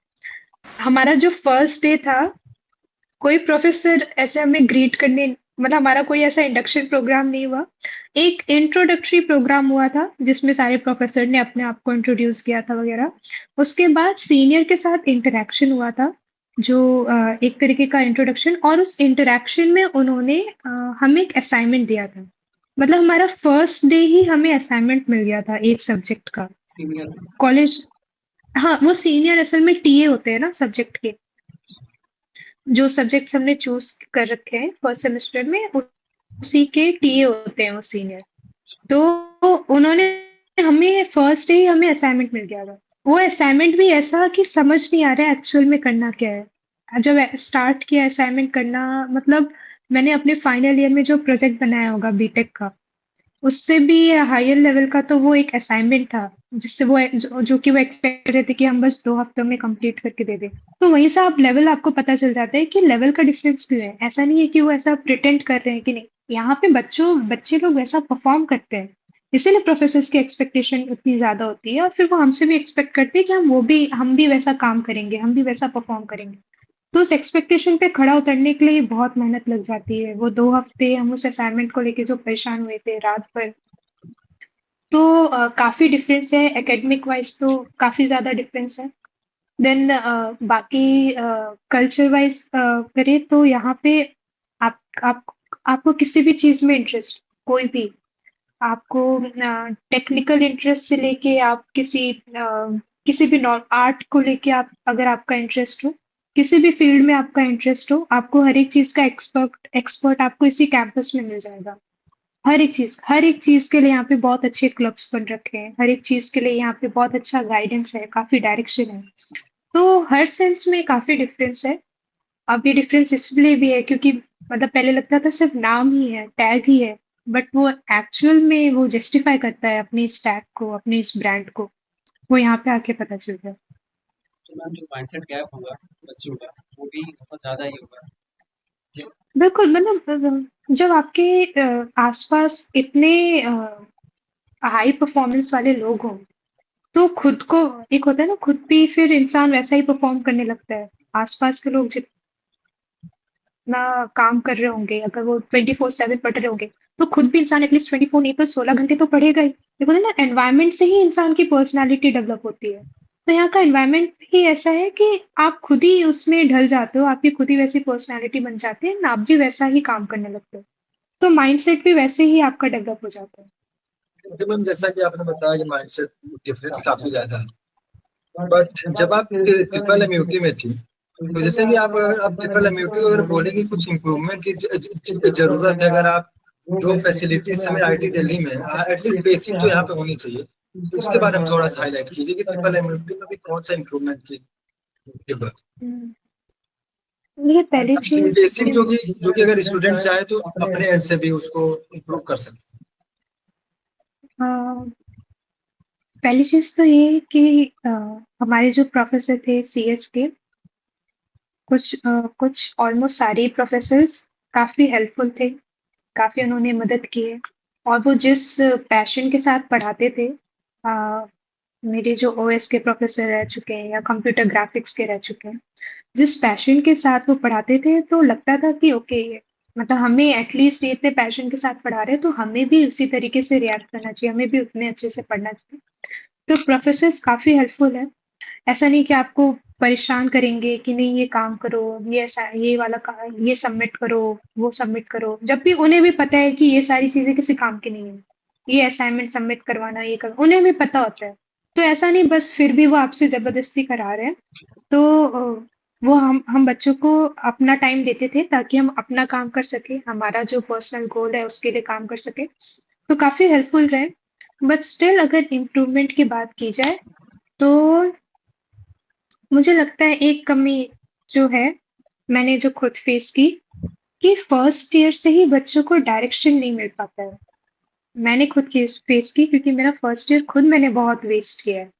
हमारा जो फर्स्ट डे था, कोई प्रोफेसर ऐसे हमें ग्रीट करने, मतलब हमारा कोई ऐसा इंडक्शन प्रोग्राम नहीं हुआ। एक इंट्रोडक्टरी प्रोग्राम हुआ था जिसमें सारे प्रोफेसर ने अपने आप को इंट्रोड्यूस किया था वगैरह। उसके बाद सीनियर के साथ इंटरेक्शन हुआ था, जो एक तरीके का इंट्रोडक्शन, और उस इंटरेक्शन में उन्होंने हमें एक असाइनमेंट दिया था। मतलब हमारा फर्स्ट डे ही हमें असाइनमेंट मिल गया था एक सब्जेक्ट का। सीनियर्स कॉलेज, हाँ, वो सीनियर असल में टीए होते हैं ना सब्जेक्ट के। जो सब्जेक्ट्स हमने चूज कर रखे हैं फर्स्ट सेमेस्टर में, उसी के टीए होते हैं वो सीनियर। तो उन्होंने हमें फर्स्ट डे ही हमें असाइनमेंट मिल गया था। वो असाइनमेंट भी ऐसा कि समझ नहीं आ रहा है एक्चुअल में करना क्या है। जब स्टार्ट किया असाइनमेंट करना, मतलब मैंने अपने फाइनल ईयर में जो प्रोजेक्ट बनाया होगा बीटेक का, उससे भी हायर लेवल का तो वो एक असाइनमेंट था, जिससे वो जो कि वो एक्सपेक्ट कर रहे थे कि हम बस 2 हफ्तों में कंप्लीट करके दे दें। तो वहीं से आप लेवल, आपको पता चल जाता है कि लेवल का डिफरेंस क्यों है। ऐसा नहीं है कि वो ऐसा प्रिटेंड कर रहे हैं कि नहीं, यहाँ पे बच्चे लोग वैसा परफॉर्म करते हैं, इसीलिए प्रोफेसर्स की एक्सपेक्टेशन उतनी ज्यादा होती है, और फिर वो हमसे भी एक्सपेक्ट करते हैं कि हम भी वैसा काम करेंगे, हम भी वैसा परफॉर्म करेंगे। तो उस एक्सपेक्टेशन पे खड़ा उतरने के लिए बहुत मेहनत लग जाती है। वो 2 हफ्ते हम उस असाइनमेंट को लेके जो परेशान हुए थे रात भर, तो काफ़ी डिफरेंस है एकेडमिक वाइज, तो काफ़ी ज़्यादा डिफरेंस है। देन बाकी कल्चर वाइज करें तो यहाँ पे आप आप आपको किसी भी चीज़ में इंटरेस्ट, कोई भी, आपको टेक्निकल इंटरेस्ट से लेके आप किसी भी आर्ट को लेके, आप अगर आपका इंटरेस्ट हो, किसी भी फील्ड में आपका इंटरेस्ट हो, आपको हर एक चीज़ का एक्सपर्ट एक्सपर्ट आपको इसी कैंपस में मिल जाएगा। हर एक चीज़ के लिए यहाँ पे बहुत अच्छे क्लब्स बन रखे हैं, हर एक चीज़ के लिए यहाँ पे बहुत अच्छा गाइडेंस है, काफ़ी डायरेक्शन है। तो हर सेंस में काफ़ी डिफरेंस है। अब ये डिफरेंस इसलिए भी है क्योंकि मतलब पहले लगता था सिर्फ नाम ही है, टैग ही है, बट वो एक्चुअल में वो जस्टिफाई करता है अपने इस टैग को, अपने इस ब्रांड को। वो यहाँ पे आके पता चलता है। तो मैम जो माइंडसेट गैप होगा बच्चों का वो भी बहुत ज़्यादा ही होगा। जो बिल्कुल, मतलब जब आपके आसपास इतने हाई परफॉर्मेंस वाले लोग हों, तो खुद को, एक होता है ना, खुद भी फिर इंसान वैसा ही परफॉर्म करने लगता है। आसपास के लोग जितना काम कर रहे होंगे, अगर वो 24/7 पढ़ रहे होंगे, तो खुद भी इंसान एटलीस्ट 24 नहीं तो 16 घंटे तो पढ़ेगा ही। देखो ना, एनवायरनमेंट से ही इंसान की पर्सनैलिटी डेवलप होती है। तो यहाँ का एनवायरनमेंट ही ऐसा है कि आप खुद ही उसमें ढल जाते हो, आपकी खुद ही वैसी पर्सनैलिटी बन जाती है, आप भी वैसा ही काम करने लगते हो। तो माइंडसेट भी वैसे ही आपका डेवलप हो जाता है। तो मैम जैसा कि आपने बताया कि माइंडसेट डिफरेंस काफी ज्यादा है, बट जब आप ट्रिपल एमयूटी में थी, तो जैसे कि आप ट्रिपल एमयूटी को अगर बोले कि कुछ इम्प्रूवमेंट की जरूरत है, अगर आप जो फैसिलिटीज हमें आईटी दिल्ली में एटलीस्ट बेसिक तो यहाँ पे होनी चाहिए, उसके बारे में थोड़ा सा हाईलाइट कीजिए कि ट्रिपल एमएलटी में भी कौन सा इम्प्रूवमेंट की जरूरत ये पहली है। चीज बेसिक जो कि अगर स्टूडेंट चाहे तो अपने एंड से भी उसको इम्प्रूव कर सकते अ, पहली चीज तो ये है कि हमारे जो प्रोफेसर थे सीएस के, कुछ ऑलमोस्ट सारे ही प्रोफेसर्स काफी हेल्पफुल थे, काफी उन्होंने मदद की है। और वो जिस पैशन के साथ पढ़ाते थे, मेरे जो ओएस के प्रोफेसर रह चुके हैं या कंप्यूटर ग्राफिक्स के रह चुके हैं, जिस पैशन के साथ वो पढ़ाते थे तो लगता था कि ओके, मतलब हमें एटलीस्ट ये इतने पैशन के साथ पढ़ा रहे हैं तो हमें भी उसी तरीके से रिएक्ट करना चाहिए, हमें भी उतने अच्छे से पढ़ना चाहिए। तो प्रोफेसर्स काफी हेल्पफुल है। ऐसा नहीं कि आपको परेशान करेंगे कि नहीं ये काम करो, ये ऐसा, ये वाला काम, ये सबमिट करो, वो सबमिट करो, जब भी उन्हें भी पता है कि ये सारी चीजें किसी काम की नहीं है। ये असाइनमेंट सबमिट करवाना, ये कर, उन्हें भी पता होता है। तो ऐसा नहीं बस फिर भी वो आपसे जबरदस्ती करा रहे हैं। तो वो हम बच्चों को अपना टाइम देते थे ताकि हम अपना काम कर सके, हमारा जो पर्सनल गोल है उसके लिए काम कर सके। तो काफी हेल्पफुल रहे। बट स्टिल अगर इम्प्रूवमेंट की बात की जाए तो मुझे लगता है एक कमी जो है, मैंने जो खुद फेस की, कि फर्स्ट ईयर से ही बच्चों को डायरेक्शन नहीं मिल पाता है। मैंने खुद फेस की क्योंकि मेरा फर्स्ट ईयर खुद मैंने बहुत वेस्ट किया है।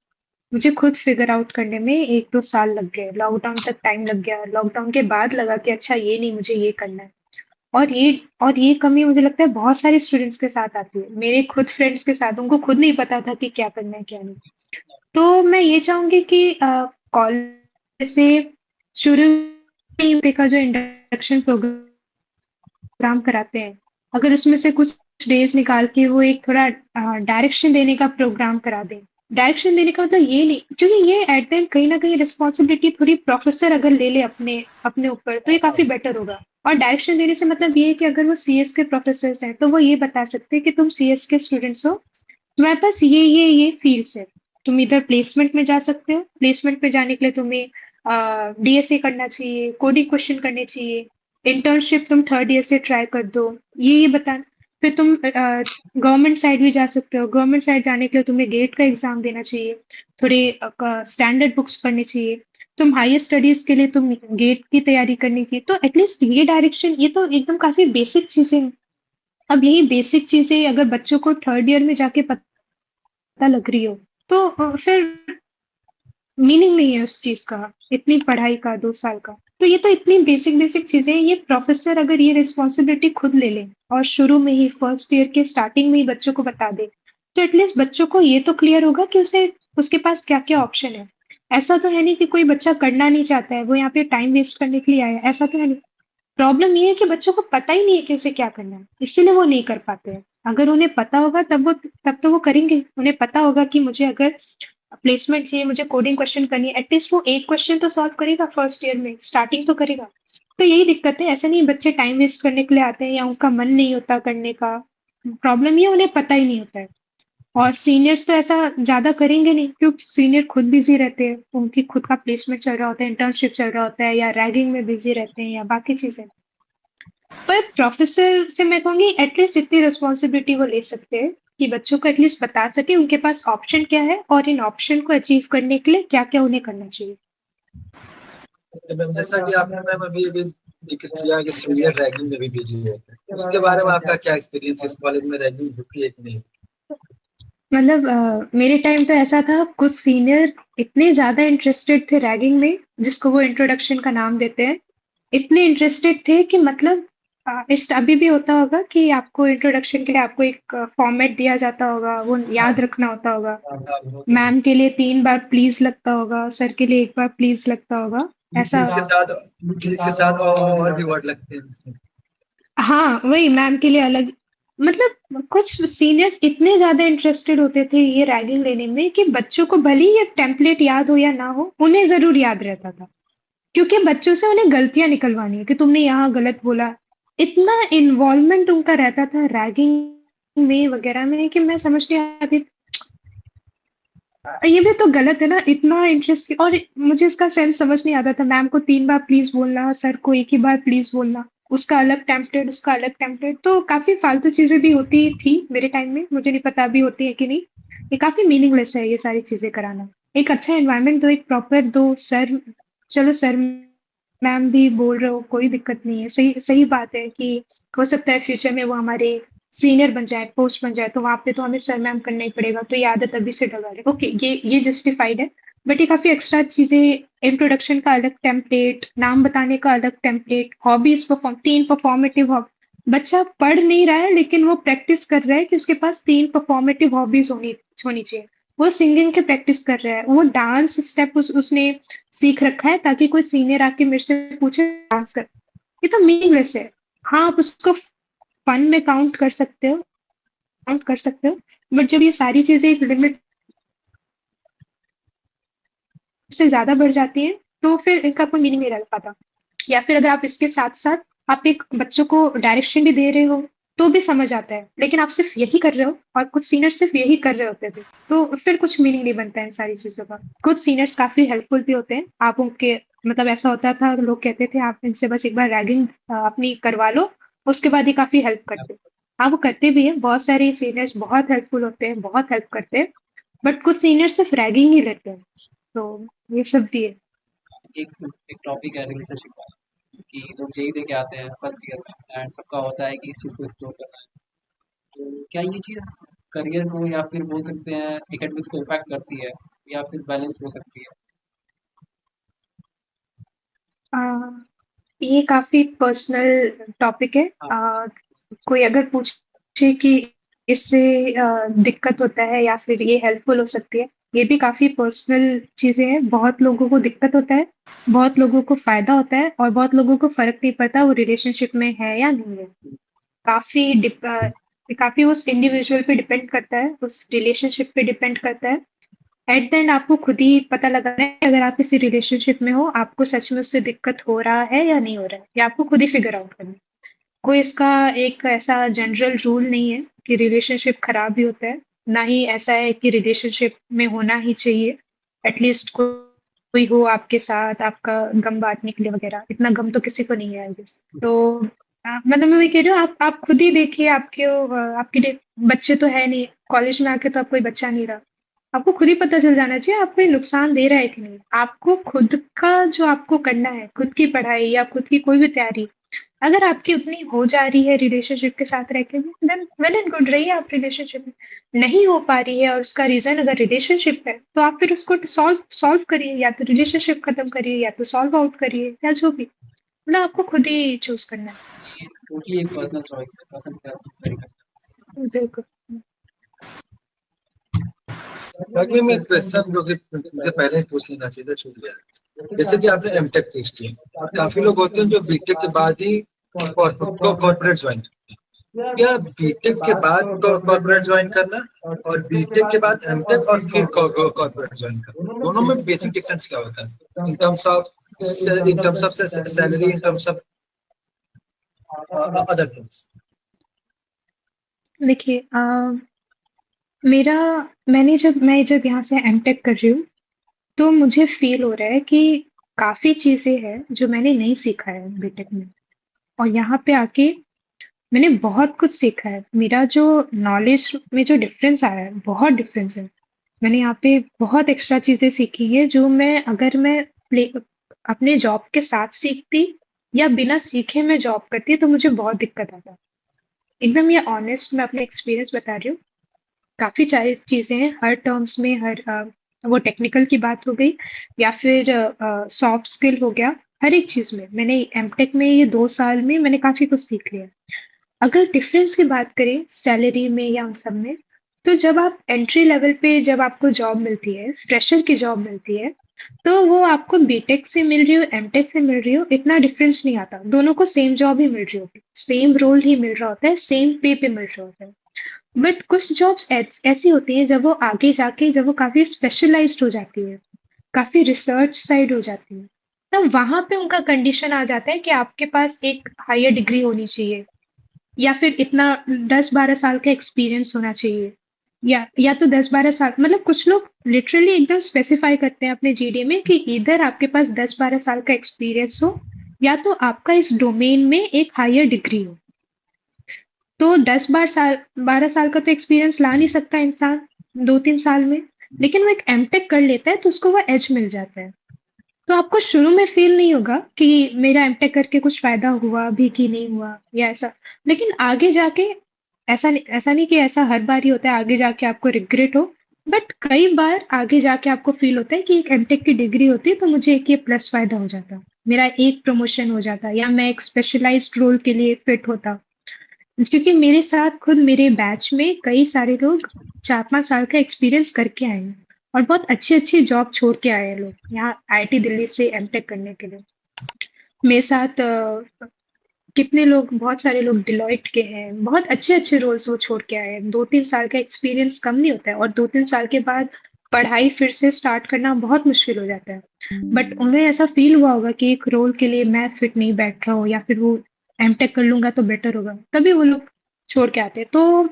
मुझे खुद फिगर आउट करने में 1-2 साल लग गए, लॉकडाउन तक टाइम लग गया, लॉकडाउन के बाद लगा कि अच्छा ये नहीं, मुझे ये करना है। और ये कमी मुझे लगता है बहुत सारे स्टूडेंट्स के साथ आती है, मेरे खुद फ्रेंड्स के साथ, उनको खुद नहीं पता था कि क्या करना है क्या नहीं। तो मैं ये चाहूंगी कि कॉलेज से शुरू में देखा जो इंडक्शन प्रोग्राम कराते हैं, अगर उसमें से कुछ डेज निकाल के वो एक थोड़ा डायरेक्शन देने का प्रोग्राम करा दें। डायरेक्शन देने का मतलब ये नहीं, क्योंकि ये एट द एंड कहीं ना कहीं रिस्पॉन्सिबिलिटी थोड़ी प्रोफेसर अगर ले ले अपने अपने ऊपर तो ये काफी बेटर होगा। और डायरेक्शन देने से मतलब ये है कि अगर वो सीएस के प्रोफेसर हैं तो वो ये बता सकते हैं कि तुम सीएस के स्टूडेंट्स हो, तुम्हारे पास ये फील्ड्स है, तुम इधर प्लेसमेंट में जा सकते हो, प्लेसमेंट में जाने के लिए तुम्हें डीएसए करना चाहिए, कोडिंग क्वेश्चन करने चाहिए, इंटर्नशिप तुम थर्ड ईयर से ट्राई कर दो, ये बता। फिर तुम गवर्नमेंट साइड भी जा सकते हो, गवर्नमेंट साइड जाने के लिए तुम्हें गेट का एग्जाम देना चाहिए, थोड़े स्टैंडर्ड बुक्स पढ़नी चाहिए, तुम हायर स्टडीज के लिए तुम गेट की तैयारी करनी चाहिए। तो एटलीस्ट ये डायरेक्शन, ये तो एकदम काफी बेसिक चीजें हैं। अब यही बेसिक चीजें अगर बच्चों को थर्ड ईयर में जाके पता लग रही हो तो फिर मीनिंग नहीं है उस चीज का, इतनी पढ़ाई का 2 साल का। तो ये तो इतनी बेसिक बेसिक चीजें हैं, ये प्रोफेसर अगर ये रिस्पॉन्सिबिलिटी खुद ले ले और शुरू में ही फर्स्ट ईयर के स्टार्टिंग में ही बच्चों को बता दे, तो एटलीस्ट बच्चों को ये तो क्लियर होगा कि उसे उसके पास क्या क्या ऑप्शन है। ऐसा तो है नहीं कि कोई बच्चा करना नहीं चाहता है, वो यहाँ पे टाइम वेस्ट करने के लिए आया है, ऐसा तो है नहीं। प्रॉब्लम ये है कि बच्चों को पता ही नहीं है कि उसे क्या करना है, इसीलिए वो नहीं कर पाते हैं। अगर उन्हें पता होगा तब तो वो करेंगे। उन्हें पता होगा कि मुझे अगर प्लेसमेंट चाहिए, मुझे कोडिंग क्वेश्चन करनी है, एटलीस्ट वो एक क्वेश्चन तो सॉल्व करेगा, फर्स्ट ईयर में स्टार्टिंग तो करेगा। तो यही दिक्कत है, ऐसा नहीं बच्चे टाइम वेस्ट करने के लिए आते हैं या उनका मन नहीं होता करने का। प्रॉब्लम ये उन्हें पता ही नहीं होता है। और सीनियर्स तो ऐसा ज्यादा करेंगे नहीं क्योंकि सीनियर खुद बिजी रहते हैं, उनकी खुद का प्लेसमेंट चल रहा होता है, इंटर्नशिप चल रहा होता है, या रैगिंग में बिजी रहते हैं या बाकी चीजें। पर प्रोफेसर से मैं कहूंगी एटलीस्ट इतनी रिस्पॉन्सिबिलिटी वो ले सकते हैं कि बच्चों को एटलीस्ट बता सके उनके पास ऑप्शन क्या है और इन ऑप्शन को अचीव करने के लिए क्या क्या उन्हें करना चाहिए। हैं। जैसा कि आपने मैम अभी अभी जिक्र किया कि सीनियर रैगिंग में भी बिजी है, उसके बारे में आपका क्या एक्सपीरियंस है? इस कॉलेज में रैगिंग होती है कि नहीं? मतलब मेरे टाइम तो ऐसा था, कुछ सीनियर इतने ज्यादा इंटरेस्टेड थे रैगिंग में, जिसको वो इंट्रोडक्शन का नाम देते हैं, इतने इंटरेस्टेड थे कि मतलब इस अभी भी होता होगा कि आपको इंट्रोडक्शन के लिए आपको एक फॉर्मेट दिया जाता होगा, वो याद रखना होता होगा। मैम के लिए 3 बार प्लीज लगता होगा, सर के लिए 1 बार प्लीज लगता होगा, ऐसा। इसके साथ और भी वर्ड लगते हैं उसमें। हाँ वही, मैम के लिए अलग। मतलब कुछ सीनियर्स इतने ज्यादा इंटरेस्टेड होते थे ये रैगिंग लेने में कि बच्चों को भले ही ये टेम्पलेट याद हो या ना हो, उन्हें जरूर याद रहता था, क्योंकि बच्चों से उन्हें गलतियां निकलवानी है कि तुमने यहाँ गलत बोला। इतना इन्वॉल्वमेंट उनका रहता था रैगिंग में वगैरह में कि मैं समझ नहीं आती, ये भी तो गलत है ना, इतना इंटरेस्ट। और मुझे इसका सेंस समझ नहीं आता था, मैम को 3 बार प्लीज बोलना, सर को एक ही बार प्लीज बोलना, उसका अलग टेम्पलेट, उसका अलग टेम्पलेट, तो काफी फालतू चीजें भी होती थी मेरे टाइम में, मुझे नहीं पता अभी होती है कि नहीं। ये काफ़ी मीनिंगलेस है ये सारी चीज़ें कराना। एक अच्छा एनवायरनमेंट दो, एक प्रॉपर दो, सर चलो सर मैम भी बोल रहे हो, कोई दिक्कत नहीं है। सही सही बात है कि हो सकता है फ्यूचर में वो हमारे सीनियर बन जाए, पोस्ट बन जाए, तो वहाँ पे तो हमें सर मैम करना ही पड़ेगा, तो ये आदत अभी से डलवा लें। ओके, ये जस्टिफाइड है, बट ये काफ़ी एक्स्ट्रा चीज़ें, इंट्रोडक्शन का अलग टेम्पलेट, नाम बताने का अलग template, hobbies perform 3 performative hob बच्चा पढ़ नहीं रहा है, लेकिन वो प्रैक्टिस कर रहा है कि उसके पास 3 परफॉर्मेटिव हॉबीज़ होनी होनी चाहिए। वो सिंगिंग की प्रैक्टिस कर रहा है, वो डांस स्टेप उसने सीख रखा है ताकि कोई सीनियर आके मेरे से पूछे डांस कर। ये तो मीनिंगलेस है। हाँ, आप उसको फन में काउंट कर सकते हो, बट जब ये सारी चीजें एक लिमिट से ज्यादा बढ़ जाती है, तो फिर इनका कोई मीनिंग नहीं रह पाता। या फिर अगर आप इसके साथ साथ आप एक बच्चों को डायरेक्शन भी दे रहे हो, तो भी समझ आता है, लेकिन आप सिर्फ यही कर रहे हो और कुछ सीनियर सिर्फ यही कर रहे होते थे, तो फिर कुछ मीनिंग नहीं बनता है इन सारी चीजों का। कुछ सीनियर्स काफी हेल्पफुल भी होते हैं, आप उनके मतलब ऐसा होता था, लोग कहते थे आप इनसे बस एक बार रैगिंग अपनी करवा लो, उसके बाद ही काफी हेल्प करते हैं। हाँ, वो करते भी हैं, बहुत सारे सीनियर्स बहुत हेल्पफुल होते हैं, बहुत हेल्प करते हैं, बट कुछ सीनियर सिर्फ रैगिंग ही लेते हैं, तो ये सब भी है। एक एक टॉपिक है रिलेशनशिप का, कि लोग जेई दे के आते हैं फर्स्ट ईयर में एंड सबका होता है कि इस चीज़ को एक्सप्लोर करना है। तो क्या ये चीज़ करियर को या फिर बोल सकते हैं एकेडमिक्स को इम्पैक्ट करती है, या फिर बैलेंस हो सकती है? आ, ये काफी पर्सनल टॉपिक है। हाँ। कोई अगर पूछे कि इससे दिक्कत होता है या फिर ये हेल्पफुल हो सकती है, ये भी काफी पर्सनल चीजें हैं। बहुत लोगों को दिक्कत होता है, बहुत लोगों को फायदा होता है, और बहुत लोगों को फर्क नहीं पड़ता वो रिलेशनशिप में है या नहीं है। काफी काफी उस इंडिविजुअल पे डिपेंड करता है, उस रिलेशनशिप पे डिपेंड करता है। एट द एंड आपको खुद ही पता लगाना है, अगर आप किसी रिलेशनशिप में हो, आपको सच में उससे दिक्कत हो रहा है या नहीं हो रहा है, ये आपको खुद ही फिगर आउट करना है। कोई इसका एक ऐसा जनरल रूल नहीं है कि रिलेशनशिप खराब ही होता है, ना ही ऐसा है कि रिलेशनशिप में होना ही चाहिए। एटलीस्ट कोई हो आपके साथ आपका गम बांटने के लिए वगैरह, इतना गम तो किसी को नहीं है आई गेस। तो मतलब मैं वही कह रही हूँ, आप खुद ही देखिए, आपके बच्चे तो है नहीं, कॉलेज में आके तो आप कोई बच्चा नहीं रहा, आपको खुद ही पता चल जाना चाहिए आपको ये नुकसान दे रहा है कि नहीं। आपको खुद का जो आपको करना है, खुद की पढ़ाई या खुद की कोई भी तैयारी, अगर आपकी उतनी हो जा रही है रिलेशनशिप के साथ रह के, देन वेल एंड गुड, रहिए आप रिलेशनशिप में। नहीं हो पा रही है और उसका रीजन अगर रिलेशनशिप है, तो आप फिर उसको सॉल्व सॉल्व करिए, या तो रिलेशनशिप खत्म करिए या तो सॉल्व आउट करिए, या जो भी, मतलब आपको खुद ही चूज करना ये टोटली एक पर्सनल चॉइस है, पसंद का सब वेरी है। बिल्कुल। बाकी में एक क्वेश्चन जो कि मुझे पहले ही पूछ लेना चाहिए था, छूट गया। जैसे कि आपने एमटेक फिक्स किया, और काफी लोग होते हैं जो बीटेक के बाद ही कॉर्पोरेट ज्वाइन करते हैं। क्या बीटेक के बाद कॉर्पोरेट ज्वाइन करना और बीटेक के बाद एमटेक और फिर कॉर्पोरेट ज्वाइन करना, दोनों में बेसिक डिफरेंस क्या होता है in terms of salary, in terms of other things? देखिए, मेरा मैं जब यहाँ से एमटेक कर रही हूँ, तो मुझे फील हो रहा है कि काफी चीजें हैं जो मैंने नहीं सीखा है बीटेक में, और यहाँ पे आके मैंने बहुत कुछ सीखा है। मेरा जो नॉलेज में जो डिफरेंस आया है, बहुत डिफरेंस है। मैंने यहाँ पे बहुत एक्स्ट्रा चीजें सीखी है, जो मैं अगर मैं अपने जॉब के साथ सीखती या बिना सीखे मैं जॉब करती, तो मुझे बहुत दिक्कत आता। एकदम ये ऑनेस्ट मैं अपने एक्सपीरियंस बता रही हूँ। काफी सारी चीजें हैं हर टर्म्स में, वो टेक्निकल की बात हो गई या फिर सॉफ्ट स्किल हो गया, हर एक चीज में मैंने एमटेक में ये 2 साल में मैंने काफी कुछ सीख लिया। अगर डिफरेंस की बात करें सैलरी में या उन सब में, तो जब आप एंट्री लेवल पे जब आपको जॉब मिलती है, फ्रेशर की जॉब मिलती है, तो वो आपको बीटेक से मिल रही हो, एमटेक से मिल रही हो, इतना डिफरेंस नहीं आता, दोनों को सेम जॉब ही मिल रही होती, सेम रोल ही मिल रहा होता है, सेम पे पे मिल रहा होता है। बट कुछ जॉब्स ऐसी होती हैं, जब वो आगे जाके जब वो काफी स्पेशलाइज्ड हो जाती है, काफी रिसर्च साइड हो जाती है, तब वहां पे उनका कंडीशन आ जाता है कि आपके पास एक हायर डिग्री होनी चाहिए, या फिर इतना 10-12 साल का एक्सपीरियंस होना चाहिए, या तो 10-12 साल, मतलब कुछ लोग लिटरली एकदम स्पेसिफाई करते हैं अपने जीडी में कि इधर आपके पास 10-12 साल का एक्सपीरियंस हो, या तो आपका इस डोमेन में एक हायर डिग्री हो। तो 10-12 साल का तो एक्सपीरियंस ला नहीं सकता इंसान, 2-3 साल में, लेकिन वो एक एमटेक कर लेता है तो उसको वो एज मिल जाता है। तो आपको शुरू में फ़ील नहीं होगा कि मेरा एमटेक करके कुछ फ़ायदा हुआ भी कि नहीं हुआ या ऐसा। लेकिन आगे जाके ऐसा नहीं कि ऐसा हर बार ही होता है आगे जाके आपको रिग्रेट हो, बट कई बार आगे जाके आपको फ़ील होता है कि एक एमटेक की डिग्री होती तो मुझे एक ये प्लस फ़ायदा हो जाता। मेरा एक प्रमोशन हो जाता या मैं एक स्पेशलाइज़्ड रोल के लिए फिट होता। क्योंकि मेरे साथ खुद मेरे बैच में कई सारे लोग 4-5 साल का एक्सपीरियंस करके आए हैं और बहुत अच्छी-अच्छी जॉब छोड़ के आए हैं लोग, यहाँ आईआईटी दिल्ली से एमटेक करने के लिए। मेरे साथ कितने लोग बहुत सारे लोग डिलॉयट के हैं, बहुत अच्छे-अच्छे रोल्स वो छोड़ के आए हैं। 2-3 साल का एक्सपीरियंस कम नहीं होता है और 2-3 साल के बाद पढ़ाई फिर से स्टार्ट करना बहुत मुश्किल हो जाता है। बट उन्हें ऐसा फ़ील हुआ होगा कि एक रोल के लिए मैं फिट नहीं बैठ रहा हूँ या फिर वो एमटेक कर लूँगा तो बेटर होगा, तभी वो लोग छोड़ के आते हैं। तो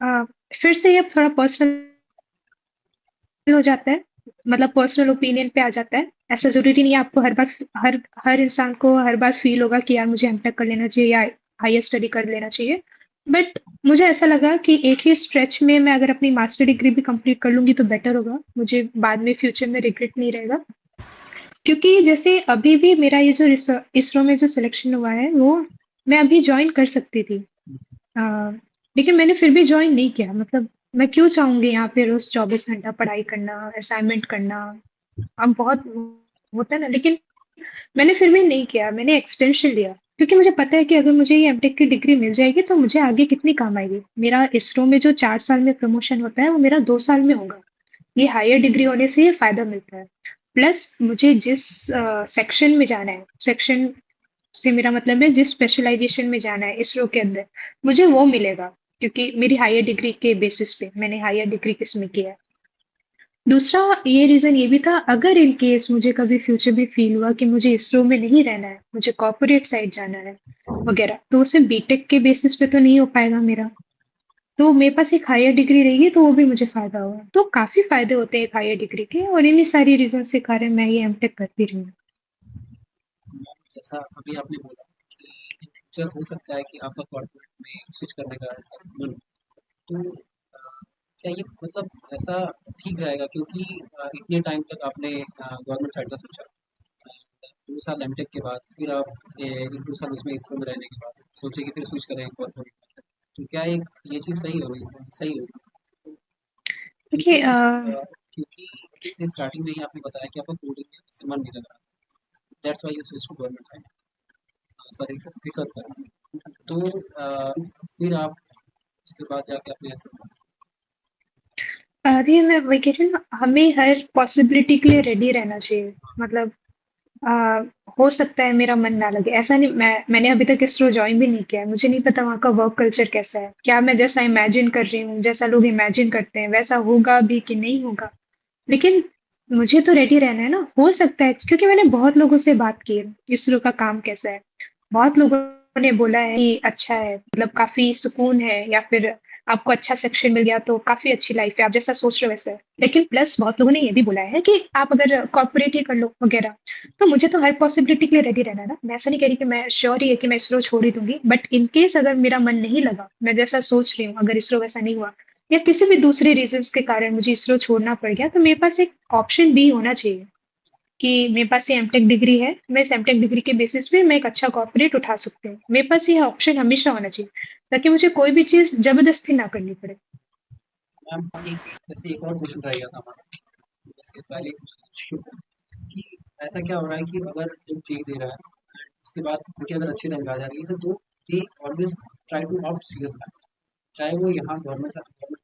अ, फिर से ये थोड़ा पर्सनल हो जाता है, मतलब पर्सनल ओपिनियन पे आ जाता है। ऐसा ज़रूरी नहीं है आपको हर बार हर हर इंसान को हर बार फ़ील होगा कि यार मुझे एमटेक कर लेना चाहिए या हायर स्टडी कर लेना चाहिए। बट मुझे ऐसा लगा कि एक ही स्ट्रेच में मैं अगर अपनी मास्टर डिग्री भी कंप्लीट कर लूँगी तो बेटर होगा। मुझे बाद में फ्यूचर में रिग्रेट नहीं रहेगा। क्योंकि जैसे अभी भी मेरा ये जो इसरो में जो सिलेक्शन हुआ है वो मैं अभी जॉइन कर सकती थी। अ, लेकिन मैंने फिर भी जॉइन नहीं किया, मतलब मैं क्यों चाहूंगी यहाँ पे रोज 24 घंटा पढ़ाई करना, असाइनमेंट करना। अब बहुत होता है ना, लेकिन मैंने फिर भी नहीं किया, मैंने एक्सटेंशन लिया क्योंकि मुझे पता है कि अगर मुझे ये एमटेक की डिग्री मिल जाएगी तो मुझे आगे कितनी काम आएगी। मेरा इसरो में जो 4 साल में प्रमोशन होता है वो मेरा 2 साल में होगा। ये हायर डिग्री होने से ये फायदा मिलता है। प्लस मुझे जिस सेक्शन में जाना है, सेक्शन से मेरा मतलब है जिस स्पेशलाइजेशन में जाना है इसरो के अंदर, मुझे वो मिलेगा क्योंकि मेरी हायर डिग्री के बेसिस पे मैंने हायर डिग्री किसमें किया है। दूसरा ये रीजन ये भी था, अगर इन केस मुझे कभी फ्यूचर में फील हुआ कि मुझे इसरो में नहीं रहना है, मुझे कॉर्पोरेट साइड जाना है वगैरह, तो उसे बीटेक के बेसिस पे तो नहीं हो पाएगा मेरा। तो मेरे पास एक हायर डिग्री रहेगी तो वो भी मुझे फायदा होगा। तो काफी फायदे होते हैं एक हायर डिग्री के और इन्हीं सारी रीजन के कारण मैं ये एमटेक करती रही हूँ। जैसा अभी आपने बोला कि इन फ्यूचर हो सकता है कि आपका कॉर्पोरेट में स्विच करने का ऐसा मन हो। तो क्या ये मतलब ऐसा ठीक रहेगा क्योंकि इतने टाइम तक आपने गवर्नमेंट साइड का सोचा, 2 साल एमटेक के बाद फिर आप 1-2 साल उसमें इसरो में रहने के बाद सोचे कि फिर स्विच करें कॉर्पोरेट में। तो क्या एक ये चीज़ सही होगी देखिए क्योंकि क्योंकि जैसे स्टार्टिंग में ही आपने बताया कि आपका कोडिंग में जैसे मन नहीं लग रहा था, that's why you switch to government side, sorry research side. तो फिर आप उसके बाद जाके आपने ऐसा अरे मैं वही कह रही हूँ ना, हमें हर पॉसिबिलिटी के लिए रेडी रहना चाहिए। मतलब आ, हो सकता है मेरा मन ना लगे, ऐसा नहीं, मैंने अभी तक इसरो ज्वाइन भी नहीं किया है, मुझे नहीं पता वहाँ का वर्क कल्चर कैसा है, क्या मैं जैसा इमेजिन कर रही हूँ जैसा लोग इमेजिन करते हैं वैसा होगा भी कि नहीं होगा। लेकिन मुझे तो रेडी रहना है ना, हो सकता है क्योंकि मैंने बहुत लोगों से बात की है इसरो का काम कैसा है। बहुत लोगों ने बोला है कि अच्छा है, मतलब काफी सुकून है, या फिर आपको अच्छा सेक्शन मिल गया तो काफी अच्छी लाइफ है, आप जैसा सोच रहे हो वैसा है। लेकिन प्लस बहुत लोगों ने ये भी बोला है कि आप अगर कॉर्पोरेट ही कर लो वगैरह। तो मुझे तो हर पॉसिबिलिटी के लिए रेडी रहना है ना, मैं ऐसा नहीं कह रही कि मैं श्योर ही है कि मैं इसरो छोड़ ही दूंगी, बट इन केस अगर मेरा मन नहीं लगा, मैं जैसा सोच रही हूँ, अगर इसरो वैसा नहीं हुआ या किसी भी दूसरे रीजंस के कारण मुझे इसरो छोड़ना पड़ गया, तो मेरे पास एक ऑप्शन बी होना चाहिए कि मेरे पास ये एमटेक डिग्री है, मैं इस एमटेक डिग्री के बेसिस पे मैं एक अच्छा कॉर्पोरेट उठा सकती हूँ। मेरे पास ये ऑप्शन हमेशा होना चाहिए ताकि मुझे कोई भी चीज जबरदस्ती ना करनी पड़े। मैम एक जैसे एक और क्वेश्चन रह गया था हमारा, जैसे पहले क्वेश्चन कि ऐसा क्या हो रहा है कि अगर जो चेक दे रहा है उसके बाद उनकी अगर अच्छी रैंक आ जा रही है तो they always try to out serious bank, चाहे वो यहाँ गवर्नमेंट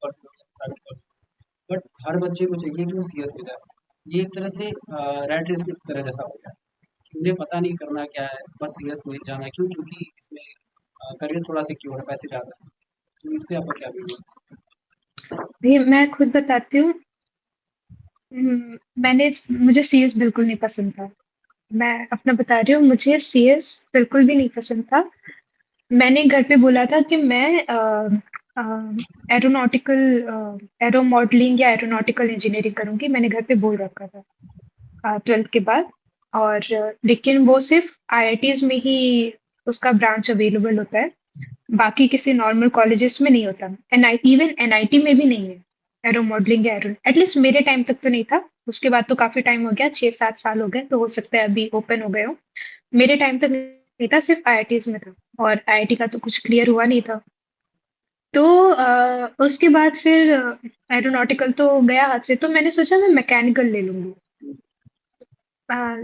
पर प्राइवेट पर। बट हर बच्चे को चाहिए कि वो सीएस में जाए। ये एक तरह से रैट रेस की तरह जैसा हो गया कि उन्हें पता नहीं करना क्या है, बस सीएस में जाना है। क्यों? क्योंकि इसमें करियर थोड़ा सिक्योर है, पैसे ज़्यादा है। तो इस पे आपका क्या व्यू है? भी मैं खुद बताती हूँ, मुझे सीएस बिल्कुल नहीं पसंद था। मैं अपना बता रही हूँ, मुझे सीएस बिल्कुल भी नहीं पसंद था। मैंने घर पे बोला था कि मैं एरोनॉटिकल एरो मॉडलिंग या एरोनॉटिकल इंजीनियरिंग करूंगी, मैंने घर पे बोल रखा था 12th के बाद। और लेकिन वो सिर्फ आईआईटीज में ही उसका ब्रांच अवेलेबल होता है, बाकी किसी नॉर्मल कॉलेजेस में नहीं होता, इवन एनआईटी में भी नहीं है। एरो मॉडलिंग या एरो, एटलीस्ट मेरे टाइम तक तो नहीं था। उसके बाद तो काफी टाइम हो गया, 6-7 साल हो गए, तो हो सकता है अभी ओपन हो गए हो। मेरे टाइम तक नहीं था, सिर्फ आईआईटीज में था, और आईआईटी का तो कुछ क्लियर हुआ नहीं था। तो उसके बाद फिर एरोनॉटिकल तो गया हाथ से, तो मैंने सोचा मैं मैकेनिकल ले लूंगी।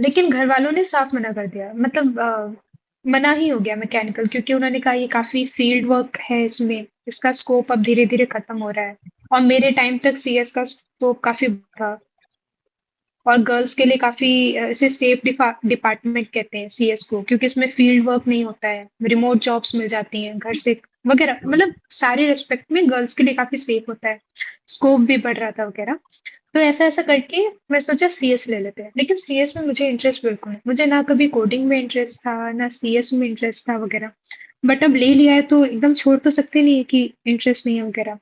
लेकिन घर वालों ने साफ मना कर दिया, मतलब मना ही हो गया मैकेनिकल, क्योंकि उन्होंने कहा ये काफी फील्ड वर्क है इसमें, इसका स्कोप अब धीरे धीरे खत्म हो रहा है। और मेरे टाइम तक सीएस का स्कोप काफी था, और गर्ल्स के लिए काफी इसे सेफ डिपार्टमेंट कहते हैं सीएस को, क्योंकि इसमें फील्ड वर्क नहीं होता है, रिमोट जॉब्स मिल जाती हैं घर से वगैरह, मतलब सारे रेस्पेक्ट में गर्ल्स के लिए काफी सेफ होता है, स्कोप भी बढ़ रहा था वगैरह। तो ऐसा ऐसा करके मैं सोचा सीएस ले लेते हैं, लेकिन सीएस में मुझे इंटरेस्ट बिल्कुल नहीं, मुझे ना कभी कोडिंग में इंटरेस्ट था ना सीएस में इंटरेस्ट था वगैरह। बट अब ले लिया है तो एकदम छोड़ तो सकते नहीं है कि इंटरेस्ट नहीं है वगैरह।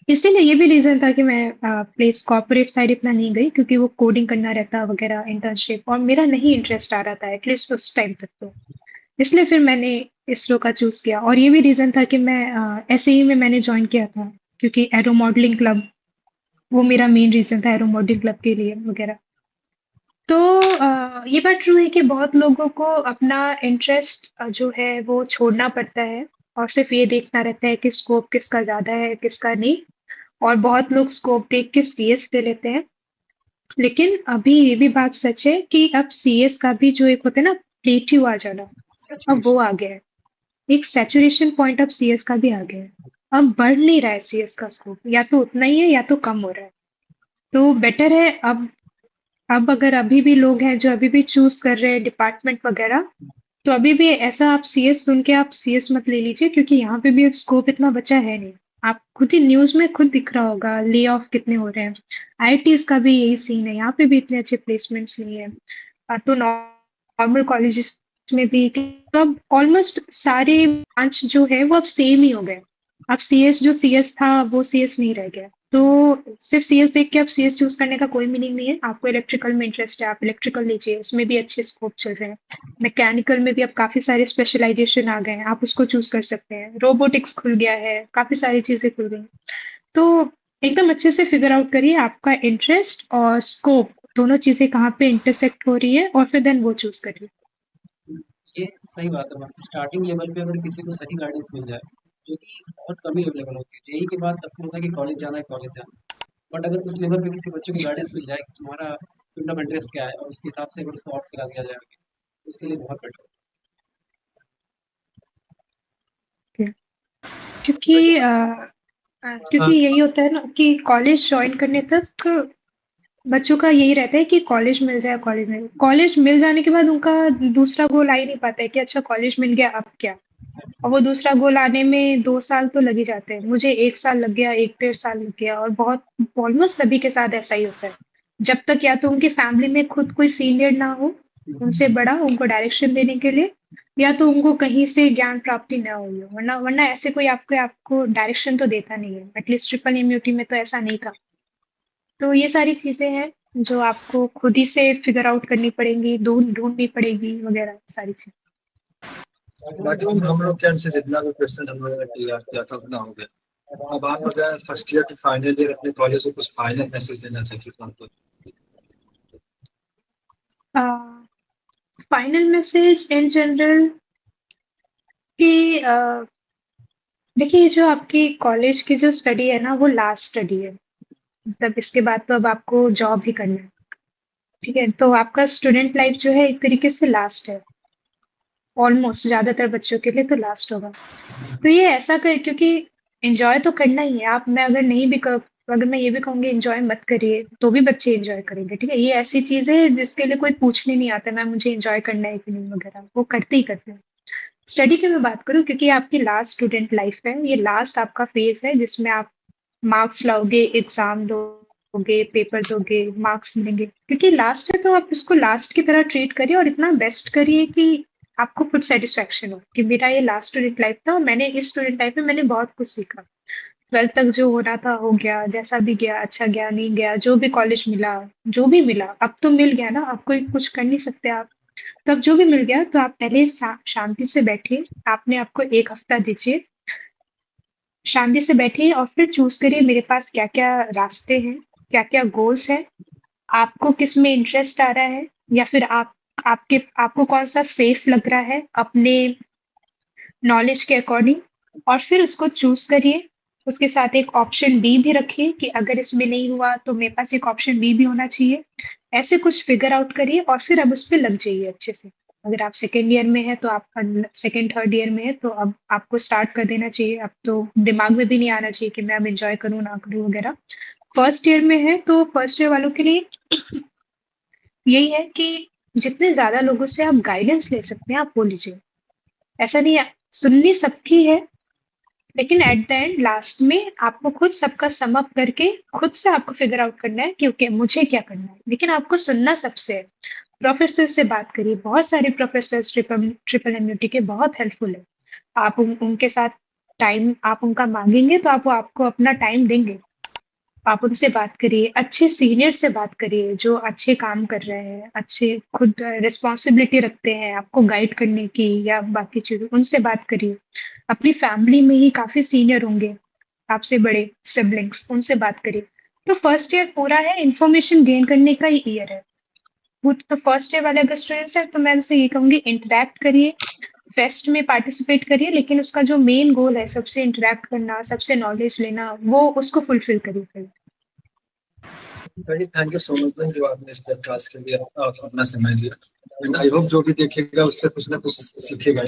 इसीलिए ये भी रीजन था कि मैं प्लेस कॉर्पोरेट साइड इतना नहीं गई, क्योंकि वो कोडिंग करना रहता वगैरह इंटर्नशिप, और मेरा नहीं इंटरेस्ट आ रहा था एटलीस्ट उस टाइम तक तो। इसलिए फिर मैंने इसरो का चूज किया, और ये भी रीजन था कि मैं एसएई में मैंने ज्वाइन किया था, क्योंकि एरो मॉडलिंग क्लब, वो मेरा मेन रीजन था एरो मॉडलिंग क्लब के लिए वगैरह। तो ये बात ट्रू है कि बहुत लोगों को अपना इंटरेस्ट जो है वो छोड़ना पड़ता है, और सिर्फ ये देखना रहता है कि स्कोप किसका ज्यादा है किसका नहीं। और बहुत लोग स्कोप देख के सीएस ले लेते हैं। लेकिन अभी ये भी बात सच है कि अब सीएस का भी जो एक होता है ना, प्लेट्यू आ जाना, अब वो सैचुरेशन। आ गया है। एक सैचुरेशन पॉइंट अब सीएस का भी आ गया है। अब बढ़ नहीं रहा है सीएस का स्कोप, या तो उतना ही है या तो कम हो रहा है। तो बेटर है अब अगर अभी भी लोग हैं जो अभी भी चूज कर रहे हैं डिपार्टमेंट वगैरह, तो अभी भी ऐसा आप सीएस सुन के आप सीएस मत ले लीजिए, क्योंकि यहाँ पे भी अब स्कोप इतना बचा है नहीं। आप खुद ही न्यूज में खुद दिख रहा होगा ले ऑफ कितने हो रहे हैं। आईआईटीज का भी यही सीन है, यहाँ पे भी इतने अच्छे प्लेसमेंट्स नहीं है। तो नॉर्मल कॉलेजेस में भी अब ऑलमोस्ट सारे ब्रांच जो है वो अब सेम ही हो गए। अब सीएस जो सीएस था वो सीएस नहीं रह गया। तो सिर्फ सीएस देख के आप सीएस चूज करने का कोई मीनिंग नहीं है। आपको इलेक्ट्रिकल में इंटरेस्ट है, आप इलेक्ट्रिकल लीजिए, उसमें भी अच्छे स्कोप चल रहे हैं। मैकेनिकल में भी अब काफी सारे स्पेशलाइजेशन आ गए हैं, आप उसको चूज कर सकते हैं। रोबोटिक्स खुल गया है, काफी सारी चीजें खुल गई हैं। तो एकदम अच्छे से फिगर आउट करिए आपका इंटरेस्ट और स्कोप, दोनों चीजें कहाँ पे इंटरसेक्ट हो रही है, और फिर देन वो चूज करिए। ये सही बात है मैम। स्टार्टिंग लेवल पे अगर किसी को सही गाइडेंस मिल जाए, जो कि बहुत कम ही अवेलेबल होती है, जेई के बाद सबको होता है कि कॉलेज जाना है, कॉलेज जाना है। बट अगर उस लेवल पे किसी बच्चे को गाइडेंस मिल जाए कि तुम्हारा फील्ड ऑफ इंटरेस्ट क्या है, और उसके हिसाब से अगर उसको ऑप्ट करा दिया जाए, तो उसके लिए बहुत बेटर क्योंकि क्योंकि यही होता है ना कि कॉलेज ज्वाइन करने तक बच्चों का यही रहता है कि कॉलेज मिल जाए, कॉलेज मिल जाने के बाद उनका दूसरा गोल आ ही नहीं पाता है कि अच्छा कॉलेज मिल गया अब क्या। है। और वो दूसरा गोल आने में 2 साल तो लग ही जाते हैं, मुझे 1 साल लग गया, 1-1.5 साल लग गया, और बहुत ऑलमोस्ट सभी के साथ ऐसा ही होता है। जब तक या तो उनकी फैमिली में खुद कोई सीनियर ना हो, उनसे बड़ा उनको डायरेक्शन देने के लिए, या तो उनको कहीं से ज्ञान प्राप्ति ना हुई हो, वरना वरना ऐसे कोई आपको आपको डायरेक्शन तो देता नहीं है। एटलीस्ट ट्रिपल एमयूटी में तो ऐसा नहीं था। तो ये सारी चीजें हैं जो आपको खुद ही से फिगर आउट करनी पड़ेंगी, ढूंढनी पड़ेगी वगैरह सारी चीजें। बाकी हम लोग के end से जितना भी क्वेश्चन हम लोगों ने तैयार किया था उतना हो गया। अब आप अगर first year to final year अपने कॉलेज को कुछ फाइनल मैसेज देना चाहिए तो आपको। फाइनल मैसेज इन जनरल कि देखिए जो आपकी कॉलेज की जो स्टडी है ना वो लास्ट स्टडी है, मतलब इसके बाद तो अब आपको जॉब ही करना है। ठीक है, तो आपका स्टूडेंट लाइफ जो है एक तरीके से लास्ट है, ऑलमोस्ट ज्यादातर बच्चों के लिए तो लास्ट होगा। तो ये ऐसा कर, क्योंकि एंजॉय तो करना ही है। आप मैं अगर नहीं भी कर, अगर मैं ये भी कहूंगी एंजॉय मत करिए, तो भी बच्चे एंजॉय करेंगे। ठीक है, ये ऐसी चीज है जिसके लिए कोई पूछने नहीं आता मैम मुझे एंजॉय करना है कि नहीं वगैरह, वो करते ही करते हैं। स्टडी की मैं बात करूँ, क्योंकि आपकी लास्ट स्टूडेंट लाइफ है, ये लास्ट आपका फेज है जिसमें आप मार्क्स लाओगे, एग्जाम दोगे, पेपर दोगे, मार्क्स मिलेंगे। क्योंकि लास्ट है तो आप इसको लास्ट की तरह ट्रीट करिए, और इतना बेस्ट करिए कि आपको खुद सेटिस्फेक्शन हो कि मेरा ये लास्ट स्टूडेंट लाइफ था, और मैंने इस स्टूडेंट लाइफ में मैंने बहुत कुछ सीखा। 12th तक जो हो रहा था हो गया, जैसा भी गया, अच्छा गया नहीं गया, जो भी कॉलेज मिला, जो भी मिला अब तो मिल गया ना, अब कोई कुछ कर नहीं सकते आप। तो अब जो भी मिल गया, तो आप पहले शांति से बैठिए, आपने आपको 1 हफ्ता दीजिए। शांति से बैठिए और फिर चूज करिए मेरे पास क्या क्या रास्ते हैं, क्या क्या गोल्स है, आपको किस में इंटरेस्ट आ रहा है, या फिर आपको कौन सा सेफ लग रहा है अपने नॉलेज के अकॉर्डिंग, और फिर उसको चूज करिए। उसके साथ एक ऑप्शन बी भी रखिए कि अगर इसमें नहीं हुआ तो मेरे पास एक ऑप्शन बी भी होना चाहिए। ऐसे कुछ फिगर आउट करिए और फिर अब उस पर लग जाइए अच्छे से। अगर आप सेकेंड ईयर में है तो आप सेकेंड थर्ड ईयर में है तो अब आपको स्टार्ट कर देना चाहिए। अब तो दिमाग में भी नहीं आना चाहिए कि मैं अब एंजॉय करूँ ना करूँ वगैरह। फर्स्ट ईयर में है तो फर्स्ट ईयर वालों के लिए यही है कि जितने ज्यादा लोगों से आप गाइडेंस ले सकते हैं आप वो लीजिए। ऐसा नहीं है, सुननी सबकी है, लेकिन एट द एंड लास्ट में आपको खुद सबका सम अप करके खुद से आपको फिगर आउट करना है कि ओके मुझे क्या करना है, लेकिन आपको सुनना सबसे है। प्रोफेसर से बात करिए, बहुत सारे प्रोफेसर ट्रिपल ट्रिपल एमयूटी के बहुत हेल्पफुल है। आप उनके साथ टाइम आप उनका मांगेंगे तो आप वो आपको अपना टाइम देंगे। आप उनसे बात करिए, अच्छे सीनियर से बात करिए जो अच्छे काम कर रहे हैं, अच्छे खुद रिस्पॉन्सिबिलिटी रखते हैं आपको गाइड करने की या बाकी चीजों, उनसे बात करिए। अपनी फैमिली में ही काफी सीनियर होंगे आपसे बड़े सिबलिंग्स, उनसे बात करिए। तो फर्स्ट ईयर पूरा है इंफॉर्मेशन गेन करने का ही ईयर है। वो तो फर्स्ट ईयर वाले अगर स्टूडेंट्स हैं तो मैं उनसे ये कहूंगी इंटरेक्ट करिए, फेस्ट में पार्टिसिपेट करिए, लेकिन उसका जो मेन गोल है सबसे इंटरेक्ट करना, सबसे नॉलेज लेना, वो उसको फुलफिल करिए फिर। थैंक यू सो मच जो आपने इस पॉडकास्ट के लिए अपना समय दिया। एंड आई होप जो भी देखेगा उससे कुछ ना कुछ सीखेगा।